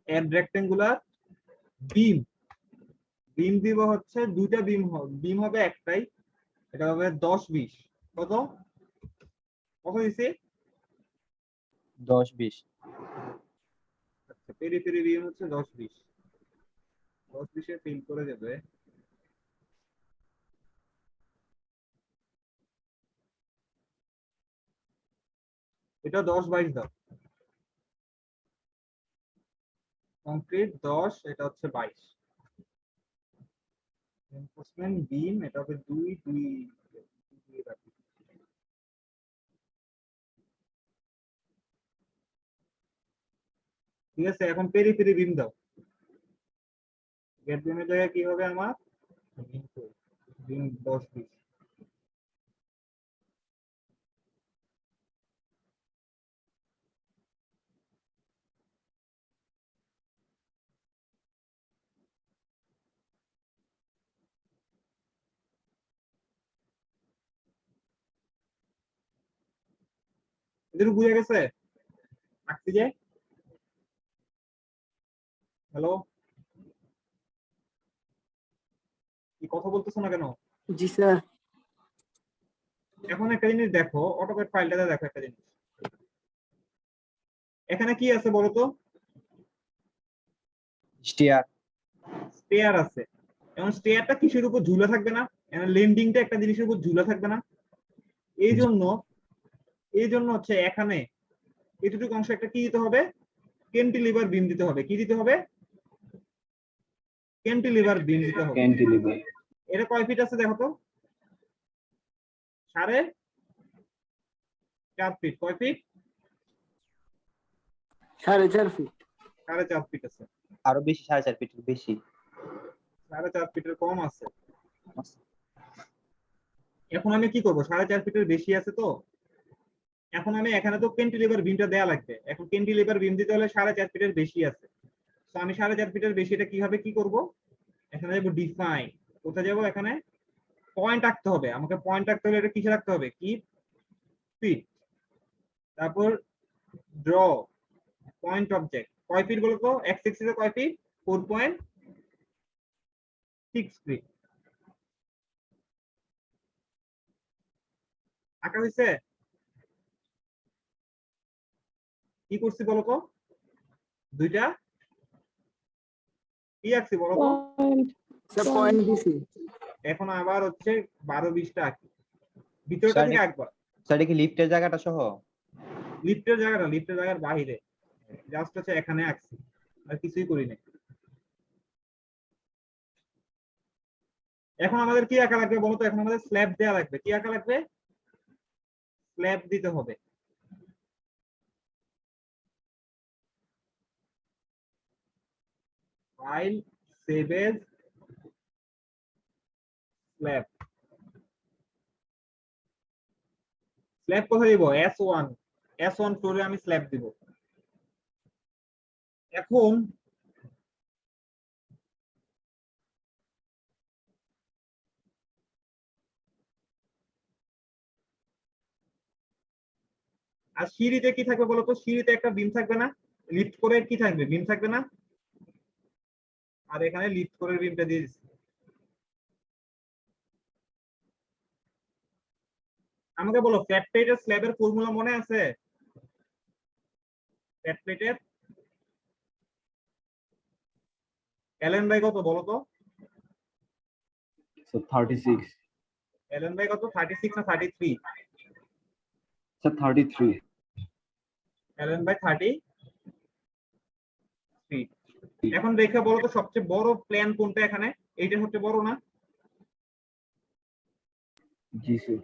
add rectangular beam. Beam দিব হচ্ছে দুইটা বিম হবে একটাই, এটা হবে 10 20। কত কত দিছি? 10 20। আচ্ছা পেরি পেরি বিম হচ্ছে 10 20। 10 20 এ ফিল করে যাবে। এটা 10 22 দাও। কংক্রিট 10, এটা হচ্ছে 22। রিইনফোর্সমেন্ট বিম এটা হবে 2 2 2 রাখি। ঠিক আছে, এখন পেরিফেরি বিম দাও। গেট বিমের জায়গায় কি হবে আমার? বিম 10 20। এদের বুঝে গেছে আঁকছি যে? হ্যালো, কি কথা বলতেছো না কেন? জি স্যার। এখন একটা জিনিস দেখো, অটোক্যাড ফাইলটাতে দেখো একটা জিনিস। এখানে কি আছে বলো তো? স্টিয়ার। স্টেয়ার আছে। এখন স্টেয়ারটা কিসের উপর ঝুলে থাকবে না? ল্যান্ডিংটা একটা জিনিসের উপর ঝুলে থাকবে না? এই জন্য হচ্ছে এখানে এতটুকু অংশ একটা কি দিতে হবে? ক্যান্টিলিভার বিম দিতে হবে। কি দিতে হবে? ক্যান্টিলিভার বিম দিতে হবে। ক্যান্টিলিভার। এটা কয় ফিট আছে দেখো তো? 4.5 ফিট। কয় ফিট? 4.5 ফিট। 4.5 ফিট আছে। আরো বেশি, 4.5 ফিট বেশি। 4.5 ফিটের কম আছে। এখন আমি কি করব? 4.5 ফিটের বেশি আছে তো, এখন আমি এখানে তো ক্যান্টিলিভার বিমটা দেয়া লাগবে। এখন ক্যান্টিলিভার বিম দিতে হলে 4.5 ফিটের বেশি আছে। তো আমি 4.5 ফিটের বেশি এটা কিভাবে কি করব? এখানে যাবো ডিফাইন। কোথায় যাব? এখানে পয়েন্ট আঁকতে হবে। আমাকে পয়েন্ট আঁকতে হলে এটা কিসে রাখতে হবে? কি ফিট। তারপর ড্র পয়েন্ট অবজেক্ট। কয় ফিট বলতো? এক্স এক্সিসে কয় ফিট? 4.6 ফিট। আঁকা হয়েছে? কি করছি বলতো? দুইটা কি আঁকছি বলতো? পয়েন্ট। স্যার পয়েন্ট দিছি। এখন আবার হচ্ছে 12-20টা আঁকি। ভিতরটা থেকে আঁকবা। স্যার কি লিফটের জায়গাটা সহ? লিফটের জায়গার বাইরে জাস্ট হচ্ছে এখানে আঁকছি, আর কিছুই করি নাই। এখন আমাদের কি আঁকা লাগবে বলতো? এখন আমাদের স্ল্যাব দেওয়া লাগবে। কি আঁকা লাগবে? স্ল্যাব দিতে হবে। File, save age, slab. Slab কোথায় দিব? S1 ফ্লোরে আমি স্ল্যাব দিব। এখন আর সিঁড়িতে কি থাকবে বলতো? সিঁড়িতে একটা বিম থাকবে না? লিফট করে কি থাকবে? বিম থাকবে না? আর এখানে লিফট করে বিমটা দিয়ে দিচ্ছি। আমাকে বলো, ফ্ল্যাট প্লেটের স্ল্যাবের ফর্মুলা মনে আছে? ফ্ল্যাট প্লেটের এলএন বাই কত বলো তো? স্যার 36। এলএন বাই কত? 36 না 33? স্যার 33। L N by 33। এখন দেখে বলো তো সবচেয়ে বড় প্ল্যান কোনটা এখানে? এইটা সবচেয়ে বড় না? জি স্যার।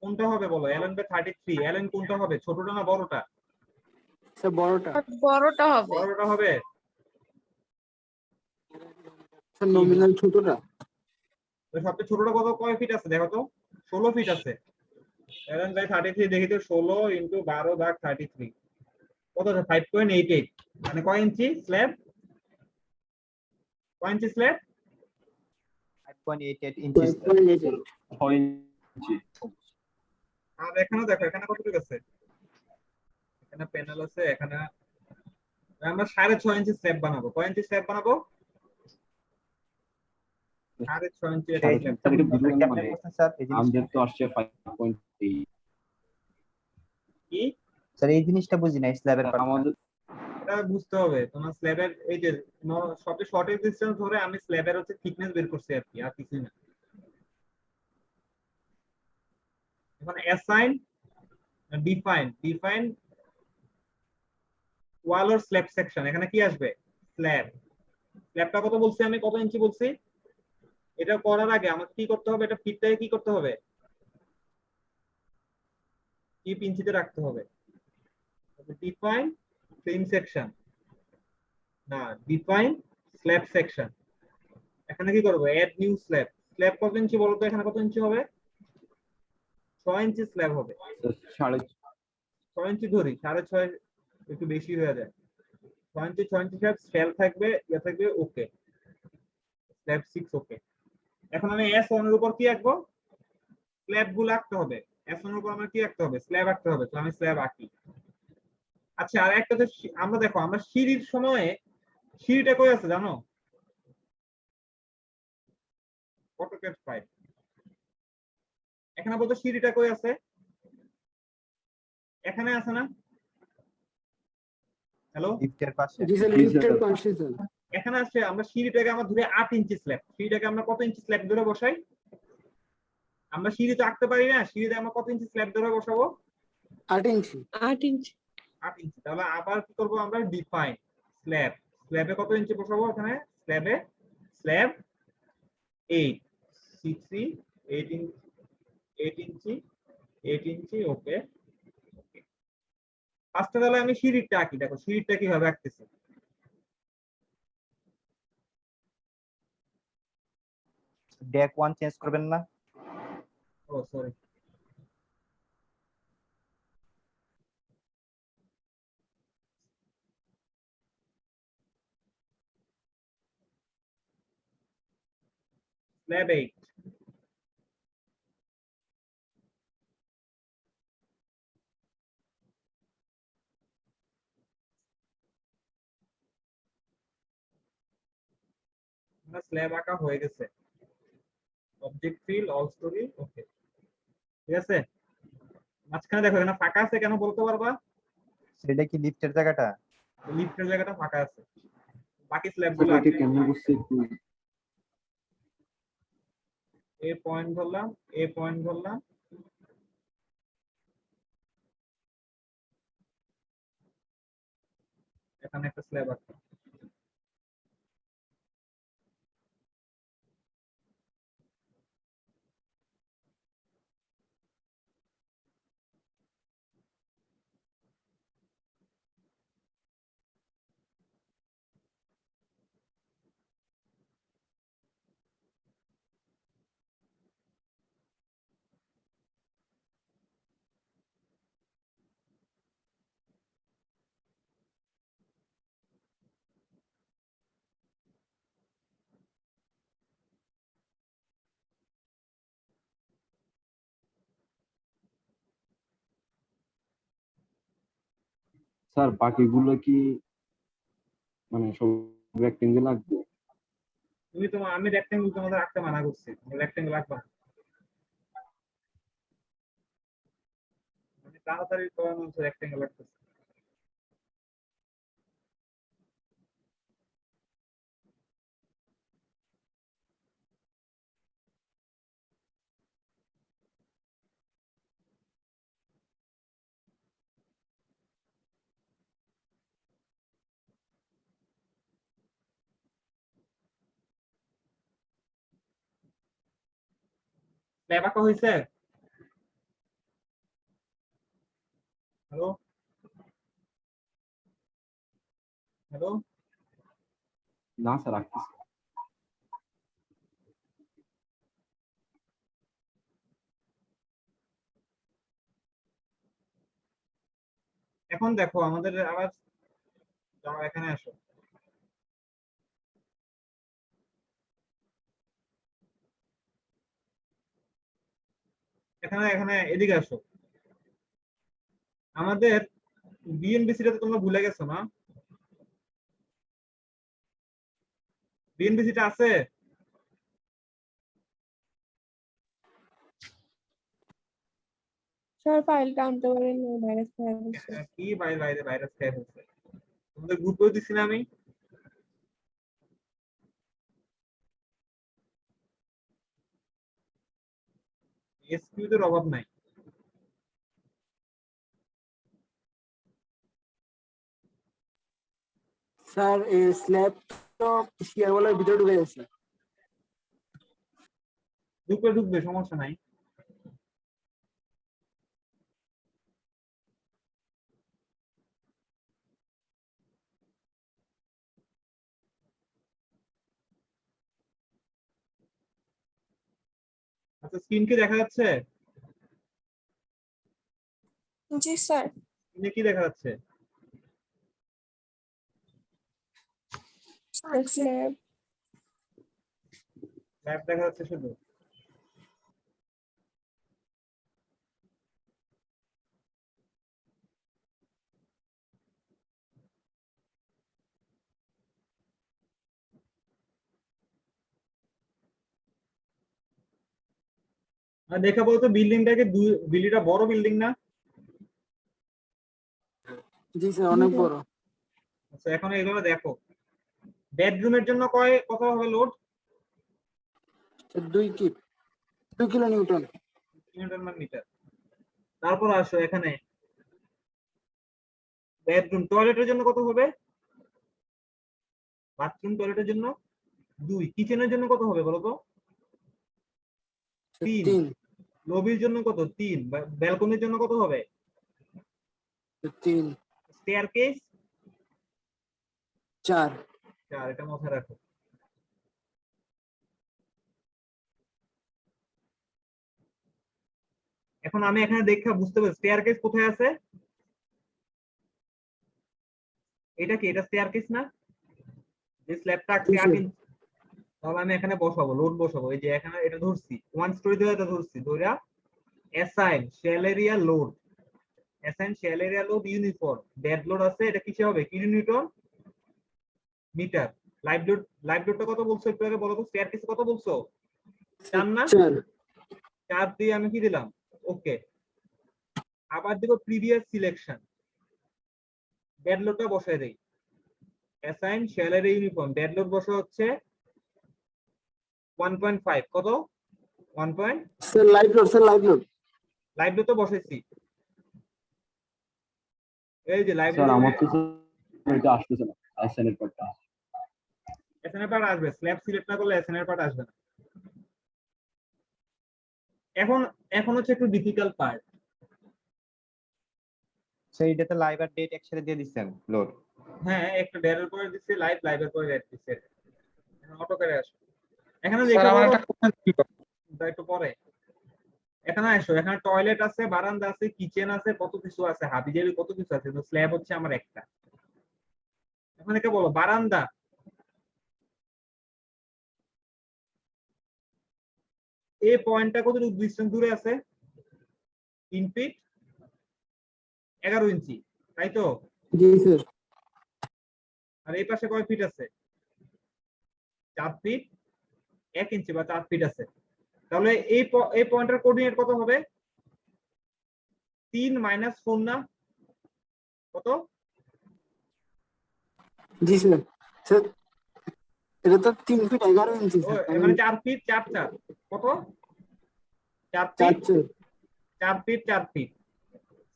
কোনটা হবে বলো? LN by 33। এলএন কোনটা হবে? ছোটটা না বড়টা? স্যার বড়টা। বড়টা হবে। বড়টা হবে। স্যার নমিনাল ছোটটা। তো সবচেয়ে ছোটটা কত? কয় ফিট আছে দেখো তো? 16 ফিট আছে। এলএন বাই 33 দেখি তো, 16 ইনটু 12 ভাগ 33 কত আছে? 5.88। মানে কয় ইঞ্চি স্ল্যাব? কয় ইঞ্চি স্ল্যাব? 5.88 ইঞ্চি। 5.88। 6 ইঞ্চি। আর এখানে দেখো, এখানে কতটুকু আছে? এখানে প্যানেল আছে। এখানে আমরা 6.5 ইঞ্চি স্ল্যাব বানাবো। কয় ইঞ্চি স্ল্যাব বানাবো? 6.5 ইঞ্চি একটা সেই স্ল্যাব। স্যার এটা বুঝলাম না, কেমনে মানে করছেন স্যার এই জিনিসটা? আমাদের তো আসছে 5.8। কি? স্যার এই জিনিসটা বুঝি না, স্ল্যাবের পার্টটা। আমাদের এটা বুঝতে হবে। তোমার স্ল্যাবের এই যে সবচেয়ে শর্টেজ ডিসটেন্স ধরে আমি স্ল্যাবের হচ্ছে থিকনেস বের করছি আর কি, আর কিছুই না। এখন assign, define wall or slab section. এখানে কি আসবে? স্ল্যাব। স্ল্যাবটা কত বলছি আমি? কত ইঞ্চি বলছি? এটা করার আগে আমাকে কি করতে হবে? এটা ফিটটাকে কি করতে হবে? কি ইঞ্চিতে রাখতে হবে? Define same section. না, ডিফাইন স্ল্যাব সেকশন। এখানে কি করবো, অ্যাড নিউ স্ল্যাব। স্ল্যাব কত ইঞ্চি বলতো, এখানে কত ইঞ্চি হবে? 6 ইঞ্চি স্ল্যাব হবে। সাড়ে 6 ইঞ্চি ধরি, 6.5 একটু বেশি হয়ে যায়। 6 ইঞ্চি স্ল্যাব থাকবে, ইয়ে থাকবে, ওকে। স্ল্যাব 6 ওকে। এখন আমি S1 এর উপর কি আঁকবো? স্ল্যাব গুলো আঁকতে হবে। S1 এর উপর আমার কি আঁকতে হবে? স্ল্যাব আঁকতে হবে। তো আমি স্ল্যাব আঁকি। আচ্ছা, আর একটা যে আমরা দেখো, আমরা সিঁড়ির সময়ে সিঁড়িটা কই আছে জানো? AutoCAD file. এখানে বলতো সিঁড়িটা কই আছে? এখানে আছে না? হ্যালো, লিফটের পাশে। জি স্যার, লিফটের পাশে স্যার। এখানে আছে। আমরা সিঁড়িটাকে আমরা ধরে 8 ইঞ্চি স্ল্যাব, সিঁড়িটাকে আমরা কত ইঞ্চি স্ল্যাব ধরে বসাই? আমরা সিঁড়ি তো আঁকতে পারি না, সিঁড়িতে আমরা কত ইঞ্চি স্ল্যাব ধরে বসাবো? 8 ইঞ্চি। 8 ইঞ্চি। 8 ইঞ্চি। তাহলে আবার কি করবো আমরা? Define slab. স্ল্যাবে কত ইঞ্চি বসাবো? এখানে স্ল্যাব 8 6 8 ইঞ্চি 8 ইঞ্চি 8 ইঞ্চি ওকে। ফার্স্টে তাহলে আমি সিঁড়িটা আঁকি। দেখো সিঁড়িটা কিভাবে আঁকতেছি। ডেক 1 চেঞ্জ করবেন না? Oh sorry, slab 8। আমরা স্ল্যাব আঁকা হয়ে গেছে। Object fill all story okay, ঠিক আছে। মাঝখানে দেখো এখানে ফাঁকা আছে, কেন বলতে পারবা? সেটা কি লিফটের জায়গাটা? লিফটের জায়গাটা ফাঁকা আছে। বাকি স্ল্যাব স্যার গুলো এটা কেমন বুঝছি একটু এ পয়েন্ট ধরলাম, এ পয়েন্ট ধরলাম, এখানে একটা স্ল্যাব আছে। স্যার বাকিগুলো কি মানে সব রেক্টেঙ্গেল লাগবে? আমি রেক্টেঙ্গেল তোমাদের আঁকতে মানা করছি, রেক্টেঙ্গেল আঁকবা না। আমি তাড়াতাড়ি তোমার মধ্যে রেক্টেঙ্গেল আঁকতেছি। স্ল্যাব আঁকা হয়েছে? হ্যালো হ্যালো, না স্যার রাখতেছি। এখন দেখো আমাদের আবার যাও, এখানে আসো। এখানে এখানে এদিকে আসো। আমাদের বিএনবিসি টা তো তোমরা ভুলে গেছো না? বিএনবিসি টা আছে? স্যার ফাইলটা আনতে পারেন না, ভাইরাস ফাইল আছে। কি বাইরে বাইরে ভাইরাস খেয়ে ফেলছে। তোমাদের গ্রুপেও দিছি না আমি? এসকিউ এর অভাব নাই। স্যার এই স্ল্যাব তো শেয়ার ওয়ালের ভিতরে ঢুকে গেছে। ঢুকবে ঢুকবে, সমস্যা নাই। আচ্ছা স্ক্রিন কি দেখা যাচ্ছে? জি স্যার। স্ক্রিনে কি দেখা যাচ্ছে? স্ল্যাব ম্যাপ দেখা যাচ্ছে শুধু? আর দেখা বলতো বিল্ডিংটাকে বিল্ডিংটা বড় বিল্ডিং না? জি স্যার অনেক বড়। আচ্ছা এখন এগুলো দেখো, বেডরুমের জন্য কত হবে লোড? 2 kilo newton. মিটার। তারপর আসো এখানে বেডরুম টয়লেটের জন্য কত হবে? বাথরুম টয়লেটের জন্য 2, কিচেনের জন্য কত হবে বলো তো? 3, 3 লবির জন্য কত? 3, ব্যালকনির জন্য কত হবে? 3 স্টেয়ারকেস 4 4, এটা মাথায় রাখো। এখন আমি এখানে দেখে বুঝতে পারছি স্টেয়ারকেস কোথায় আছে। এটা কি? এটা স্টেয়ারকেস না? যে স্ল্যাবটা 8 ইঞ্চি, তাহলে আমি এখানে বসাবো, লোড বসাবো। এই যে এখানে এটা ধরছি, 1 স্টোরি দিয়ে এটা ধরছি, ধইরা assign shell area load, assign shell area load uniform dead load আছে, এটা কিসে হবে? Kilo newton metre. লাইভ লোডটা কত বলছো একটু আগে বলো তো? স্টেয়ারকেসে কত বলছো? 4 না? 4 দিয়ে আমি কি দিলাম? ওকে। আবার দেব প্রিভিয়াস সিলেকশন, ডেড লোডটা বসায় দেই। Assign shell area uniform dead load বসা হচ্ছে 1.5, কত? 1. Sir live load live load তো বসাইছি, এই যে লাইভ স্যার লোড। আমার তো স্যার এটা আসতেছে না, এসএন এর পার্টটা। এসএন এর পার্ট আসবে, স্ল্যাব সিলেক্ট না করলে এসএন এর পার্ট আসবে না। এখন হচ্ছে একটু ডিফিকাল্ট পার্ট। সেইটাতে লাইভ আর ডেট একসাথে দিয়ে দিচ্ছেন লোড। হ্যাঁ, একটা ডেটের পরে দিচ্ছি লাইভ, লাইভের পরে ডেট দিচ্ছি। এখন অটো করে আসো, এখানে স্যার দেখে আমার বলো একটা কোশ্চেন ছিল। একটু পরে। এখানে আসো, এখানে টয়লেট আছে, বারান্দা আছে, কিচেন আছে, কত কিছু আছে, হাবিজাবি কত কিছু আছে, তো স্ল্যাব হচ্ছে আমার একটা। এখন একে বলো বারান্দা, এই পয়েন্টটা কতটুকু ডিসটেন্স দূরে আছে? 3 ফিট 11 ইঞ্চি, তাই তো? জি স্যার। আর এই পাশে কয় ফিট আছে? 4 ফিট 1 ইঞ্চি বা 4 ফিট আছে। তাহলে এই পয়েন্টের কোঅর্ডিনেট কত হবে? 3 - 4 না? কত? জি স্যার। স্যার এটা তো 3 ফিট 11 ইঞ্চি ও স্যার। এখানে 4 ফিট 4 4, কত? 4 ফিট 4 ফিট 4 ফিট।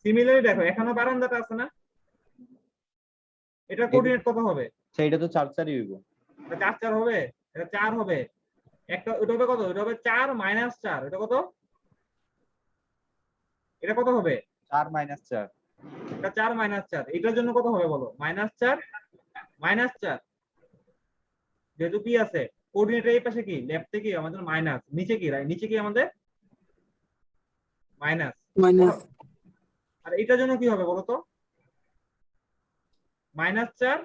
সিমিলারলি দেখো এখানে বারান্দাটা আছে না, এটা কোঅর্ডিনেট কত হবে? সেইটা তো 4 4ই হইব। এটা 4 4 হবে, এটা 4 হবে। একটা এটা হবে কত? এটা হবে 4 - 4, এটা কত? এটা কত হবে? 4 - 4। এটা 4 - 4, এটার জন্য কত হবে বলো? -4 -4, যেহেতু কি আছে কোঅর্ডিনেট এই পাশে কি লেফট থেকে আমাদের মাইনাস, নিচে কি রাইট, নিচে কি আমাদের মাইনাস। মাইনাস আর এটার জন্য কি হবে বলো তো? -4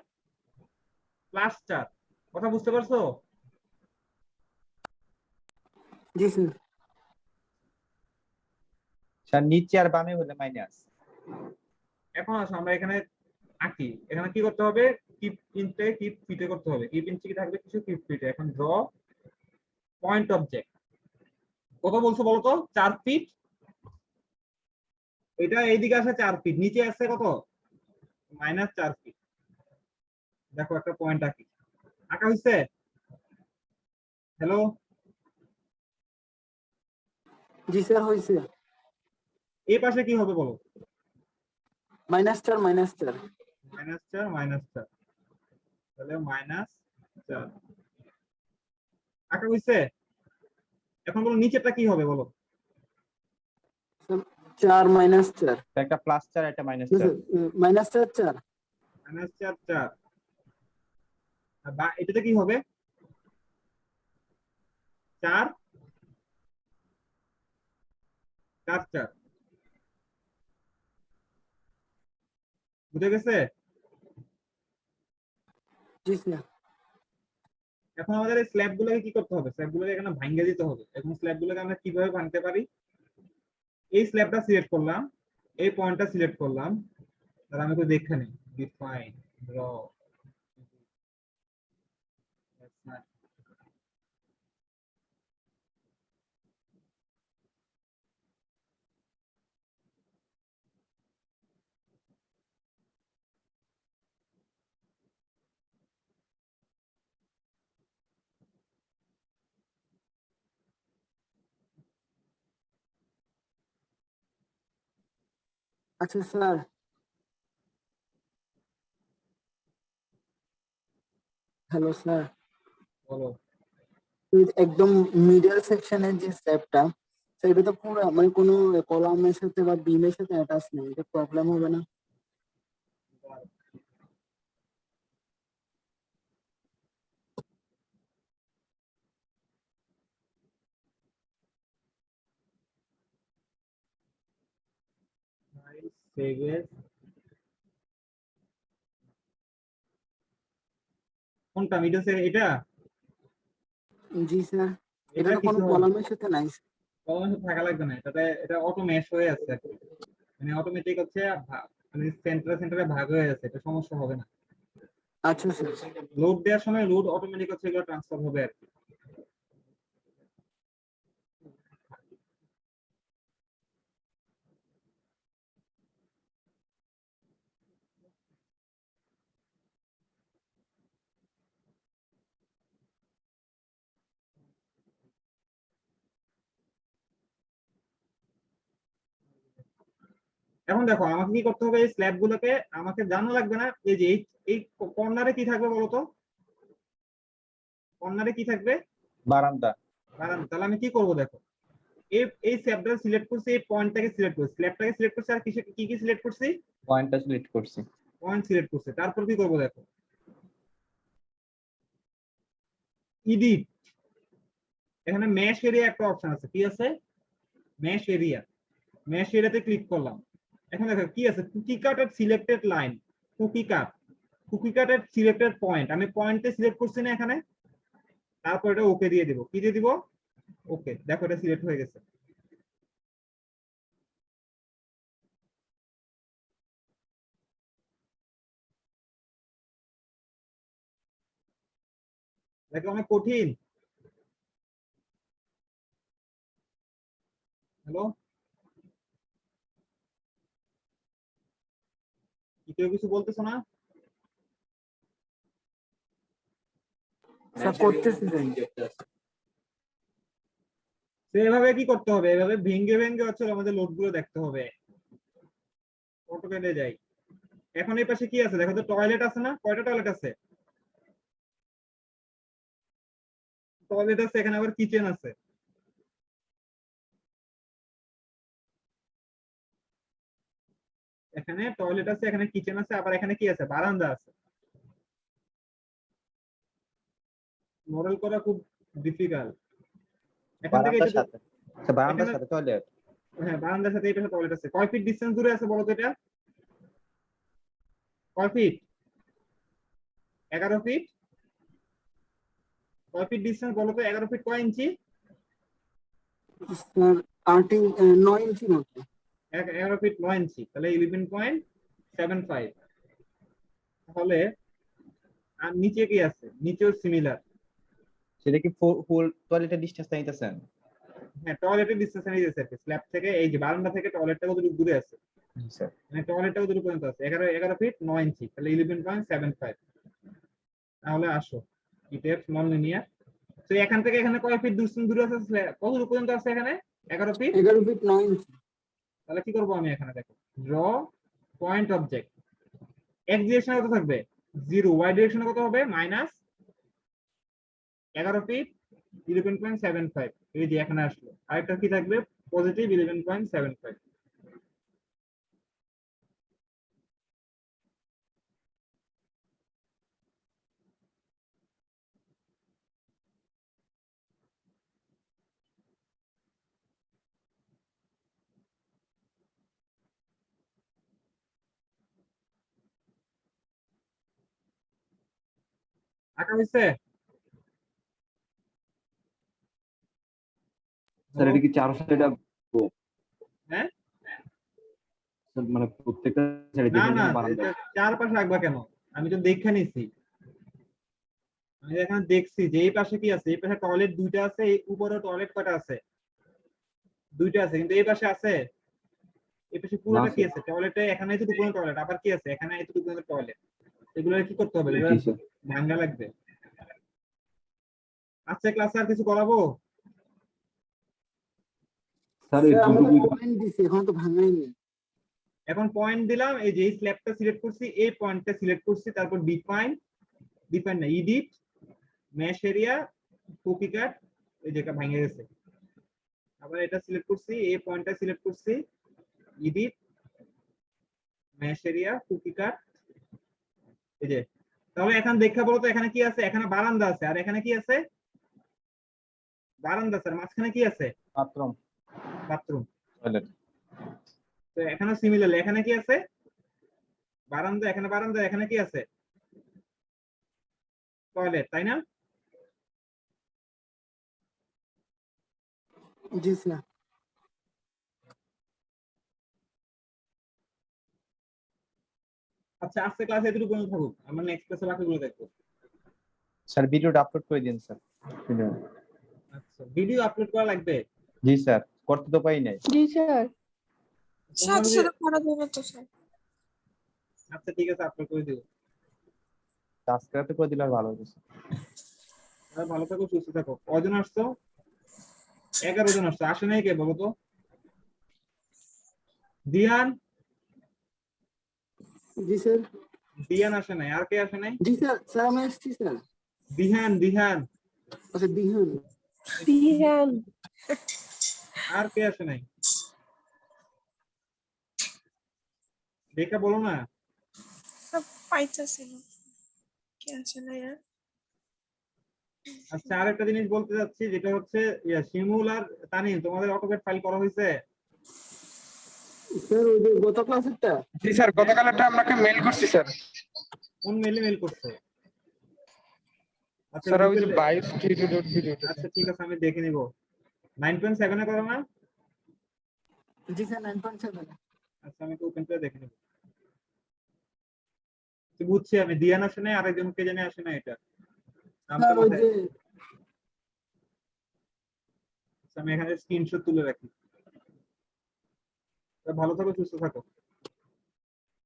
+4, কথা বুঝতে পারছো? জি স্যার। স্যার নিচে আর বামে হলে মাইনাস। এখন আসো আমরা এখানে আঁকি, এখানে কি করতে হবে? কিপ ইনটে কিপ ফিটে করতে হবে। কিপ ইনটে কি থাকবে কিছু, কিপ ফিটে। এখন ড্র পয়েন্ট অবজেক্ট, কত বলছো বলো তো? 4 ফিট। এটা এইদিকে আছে 4 ফিট, নিচে আছে কত? -4 ফিট। দেখো একটা পয়েন্ট আঁকি, আঁকা হইছে? হ্যালো, জি স্যার হইছে। এই পাশে কি হবে বলো? -4 -4 -4, তাহলে -4 আঁকা হইছে। এখন বলো নিচেরটা কি হবে বলো? 4 -4 একটা +4 একটা জি -4। স্যার -4 -4 4, বা এটাতে কি হবে? 4 4 বুঝে গেছে? জি স্যার। এখন আমাদের এই স্ল্যাব গুলোকে কি করতে হবে? স্ল্যাব গুলোকে এখানে ভাঙিয়ে দিতে হবে। এখন স্ল্যাব গুলোকে আমরা কিভাবে ভাঙতে পারি? এই স্ল্যাবটা সিলেক্ট করলাম, এই পয়েন্টটা সিলেক্ট করলাম, তাহলে আমি একটু দেখে নিই। Define draw. আচ্ছা স্যার, হ্যালো স্যার, বলো। একদম মিডল সেকশনের যে স্ল্যাবটা, সেটা তো পুরো মানে কোনো কলামের সাথে বা বিমের সাথে অ্যাটাচ নেই, এটা প্রবলেম হবে না? Save S. কোনটা মিডল সে এটা? জি স্যার, এটা এটা তো কোনো কিছু কলামের সাথে নাই। কলমের সাথে থাকা লাগবে না, এটাতে এটা অটো ম্যাশ হয়ে আছে আর কি। মানে অটোমেটিক হচ্ছে মানে সেন্টারে ভাগ হয়ে আছে, এটা সমস্যা হবে না। আচ্ছা স্যার। লোড দেওয়ার সময় লোড অটোমেটিক হচ্ছে এগুলো ট্রান্সফার হবে আর কি। এখন দেখো আমাকে কি করতে হবে, এই স্ল্যাব গুলোকে আমাকে জানা লাগবে না। এই যে এই কর্নারে কি থাকবে বলতো? কর্নারে কি থাকবে? বারান্দা। বারান্দা। তাহলে আমি কি করব দেখো, এই স্ল্যাবটা সিলেক্ট করছি, এই পয়েন্টটাকে সিলেক্ট করছি, স্ল্যাবটাকে সিলেক্ট করছি, আর কি কি সিলেক্ট করছি? পয়েন্টটা সিলেক্ট করছি। পয়েন্ট সিলেক্ট করছি। তারপর কি করব দেখো, এডিট। এখানে মেশ এরিয়া একটা অপশন আছে, কি আছে? Mesh area. মেশ এরিয়াতে ক্লিক করলাম। এখন দেখো কি আছে, কুকি কাট এট সিলেক্টেড লাইন, কুকি কাট, কুকি কাট এট সিলেক্টেড পয়েন্ট। আমি পয়েন্টে সিলেক্ট করছি না এখানে, তারপর এটা ওকে দিয়ে দিব। কি দিয়ে দিব? ওকে। দেখো এটা সিলেক্ট হয়ে গেছে। দেখো অনেক কঠিন। হ্যালো, কেউ কিছু বলতেছো না? স্যার করতেছি স্যার। তো এভাবে কি করতে হবে, এভাবে ভেঙ্গে ভেঙ্গে হচ্ছে আমাদের লোড গুলো দেখতে হবে। অটোক্যাডে যাই। এখন এই পাশে কি আছে দেখো তো, টয়লেট আছে না? কয়টা টয়লেট আছে? টয়লেট আছে, এখানে আবার কিচেন আছে। এখানে টয়লেট আছে, এখানে কিচেন আছে, আবার এখানে কি আছে? বারান্দা আছে। মডেল করা খুব ডিফিকাল্ট। এখান থেকে বারান্দার এটা সাথে। আচ্ছা, বারান্দার এখানে, সাথে টয়লেট। হ্যাঁ বারান্দার সাথে এই পাশে টয়লেট আছে। কয় ফিট ডিসটেন্স দূরে আছে বলো তো এটা? কয় ফিট? 11 ফিট। কয় ফিট ডিসটেন্স বলো তো? 11 ফিট কয় ইঞ্চি? স্যার 9 ইঞ্চি মতো। 11 ফিট 9 ইঞ্চি, তাহলে 11.75। তাহলে আর নিচে কি আছে? নিচেও সিমিলার। সেটা কি ফুল টয়লেটের ডিসটেন্সটা নিতেছেন? হ্যাঁ টয়লেটের ডিসটেন্স নিয়ে যাচ্ছে স্ল্যাব থেকে, এই যে বারান্দা থেকে টয়লেটটা কত দূরে আছে? স্যার। মানে টয়লেটটা কত দূর পর্যন্ত আছে? 11 ফিট 9 ইঞ্চি, তাহলে 11.75। তাহলে আসো, ইটের নন লিনিয়ার। তো এখান থেকে এখানে কয় ফিট দূরে আছে? কত দূর পর্যন্ত আছে এখানে? 11 ফিট। 11 ফিট 9 ইঞ্চি। তাহলে কি করবো আমি এখানে দেখো, ড্র পয়েন্ট অবজেক্ট। এক্স ডিরেকশনে কত থাকবে? 0। ওয়াই ডিরেকশনে কত হবে? -11 ফিট 11.75। এই যে এখানে আসলো। আরেকটা কি থাকবে? পজিটিভ 11.75। আঁকা হয়েছে? স্যার এটা কি চার সাইডে হ্যাঁ? মানে প্রত্যেকটা সাইডে না যেখানে না, যেখানে বারান্দা এটা চারপাশে আঁকবা কেন? আমি তো দেখে নিছি, আমি এখানে দেখছি যে এই পাশে কি আছে। এই পাশে টয়লেট দুইটা আছে, এই উপরে টয়লেট কয়টা আছে? দুইটা আছে, কিন্তু এই পাশে আছে? এই পাশে পুরোটা কি স্যার। আছে? টয়লেটে এখানে এতটুকু পর্যন্ত টয়লেট, আবার কি আছে এখানে এতটুকু পর্যন্ত টয়লেট। এগুলো কি করতে হবে? এগুলো জি স্যার। ভাঙ্গা লাগবে। আচ্ছা, ক্লাসে আর কিছু করাবো? স্যার স্যার আমরা তো এটুকুই পয়েন্ট দিছি, এখন তো ভাঙাইনি। এখন পয়েন্ট দিলাম, এই যে এই স্ল্যাবটা সিলেক্ট করছি, এই পয়েন্টটা সিলেক্ট করছি, তারপর ডিফাইন না এডিট মেশ এরিয়া কুকি কাট, এই যেটা ভেঙে গেছে। আবার এটা সিলেক্ট করছি, এই পয়েন্টটা সিলেক্ট করছি, এডিট মেশ এরিয়া কুকি কাট, এই যে। তাহলে এখন দেখা বলো তো এখানে কি আছে? এখানে বারান্দা আছে, আর এখানে কি আছে? বারান্দা স্যার, মাঝখানে কি আছে? Bathroom bathroom. টয়লেট। তো এখানে সিমিলারলি এখানে কি আছে? বারান্দা, এখানে বারান্দা, এখানে কি আছে? টয়লেট, তাই না? জি স্যার। আচ্ছা, আজকে ক্লাসে এতটুকু পর্যন্ত থাকুক, আমরা নেক্সট ক্লাসে বাকিগুলো দেখবো। স্যার ভিডিওটা আপলোড করে দিন স্যার। আচ্ছা, ভিডিও আপলোড করা লাগবে? জি স্যার, করতে তো পাই নাই। জি স্যার। সাথে সাথে করা যাবে তো স্যার? আচ্ছা ঠিক আছে, আপলোড করে দিব। আজকে রাতে করে দিলে আর ভালো হতো স্যার। তাহলে ভালো থাকো, সুস্থ থাকো। কজন আসছো? 11 জন আসছো। আসে নাই কে বলো তো? দিয়ান? জি স্যার। দিয়ান আসে নাই, আর কে আসে নাই? জি স্যার, স্যার আমি আসছি স্যার। দিহান? আচ্ছা বিহান। বিহান। আর কে আসে নাই? দেখা বলো না। সব পাইতেছি না, কি আছে না আর? আচ্ছা, আর একটা জিনিস বলতে যাচ্ছি, যেটা হচ্ছে শিমুল আর তানিম, তোমাদের অটোক্যাড ফাইল করা হয়েছে? স্যার ওই যে গত ক্লাসেরটা। জি স্যার, গতকাল একটা আপনাকে মেল করছি স্যার। কোন মেলে মেল করছো? আচ্ছা স্যার ওই যে গ্রুপে- 22 ভিডিওটা। আচ্ছা ঠিক আছে, আমি দেখে নিব। 9.7 এ করো না? জি স্যার 9.7। আচ্ছা, আমি ওপেন করে দেখে নিব। বুঝছি আমি, দিয়ান আসে নাই, আরেকজনকে জানি আসে না, এটা নামটা স্যার ওই কোথায়? যে আচ্ছা, আমি এখানে স্ক্রিনশট তুলে রাখি। ভালো থাকো, সুস্থ থাকো।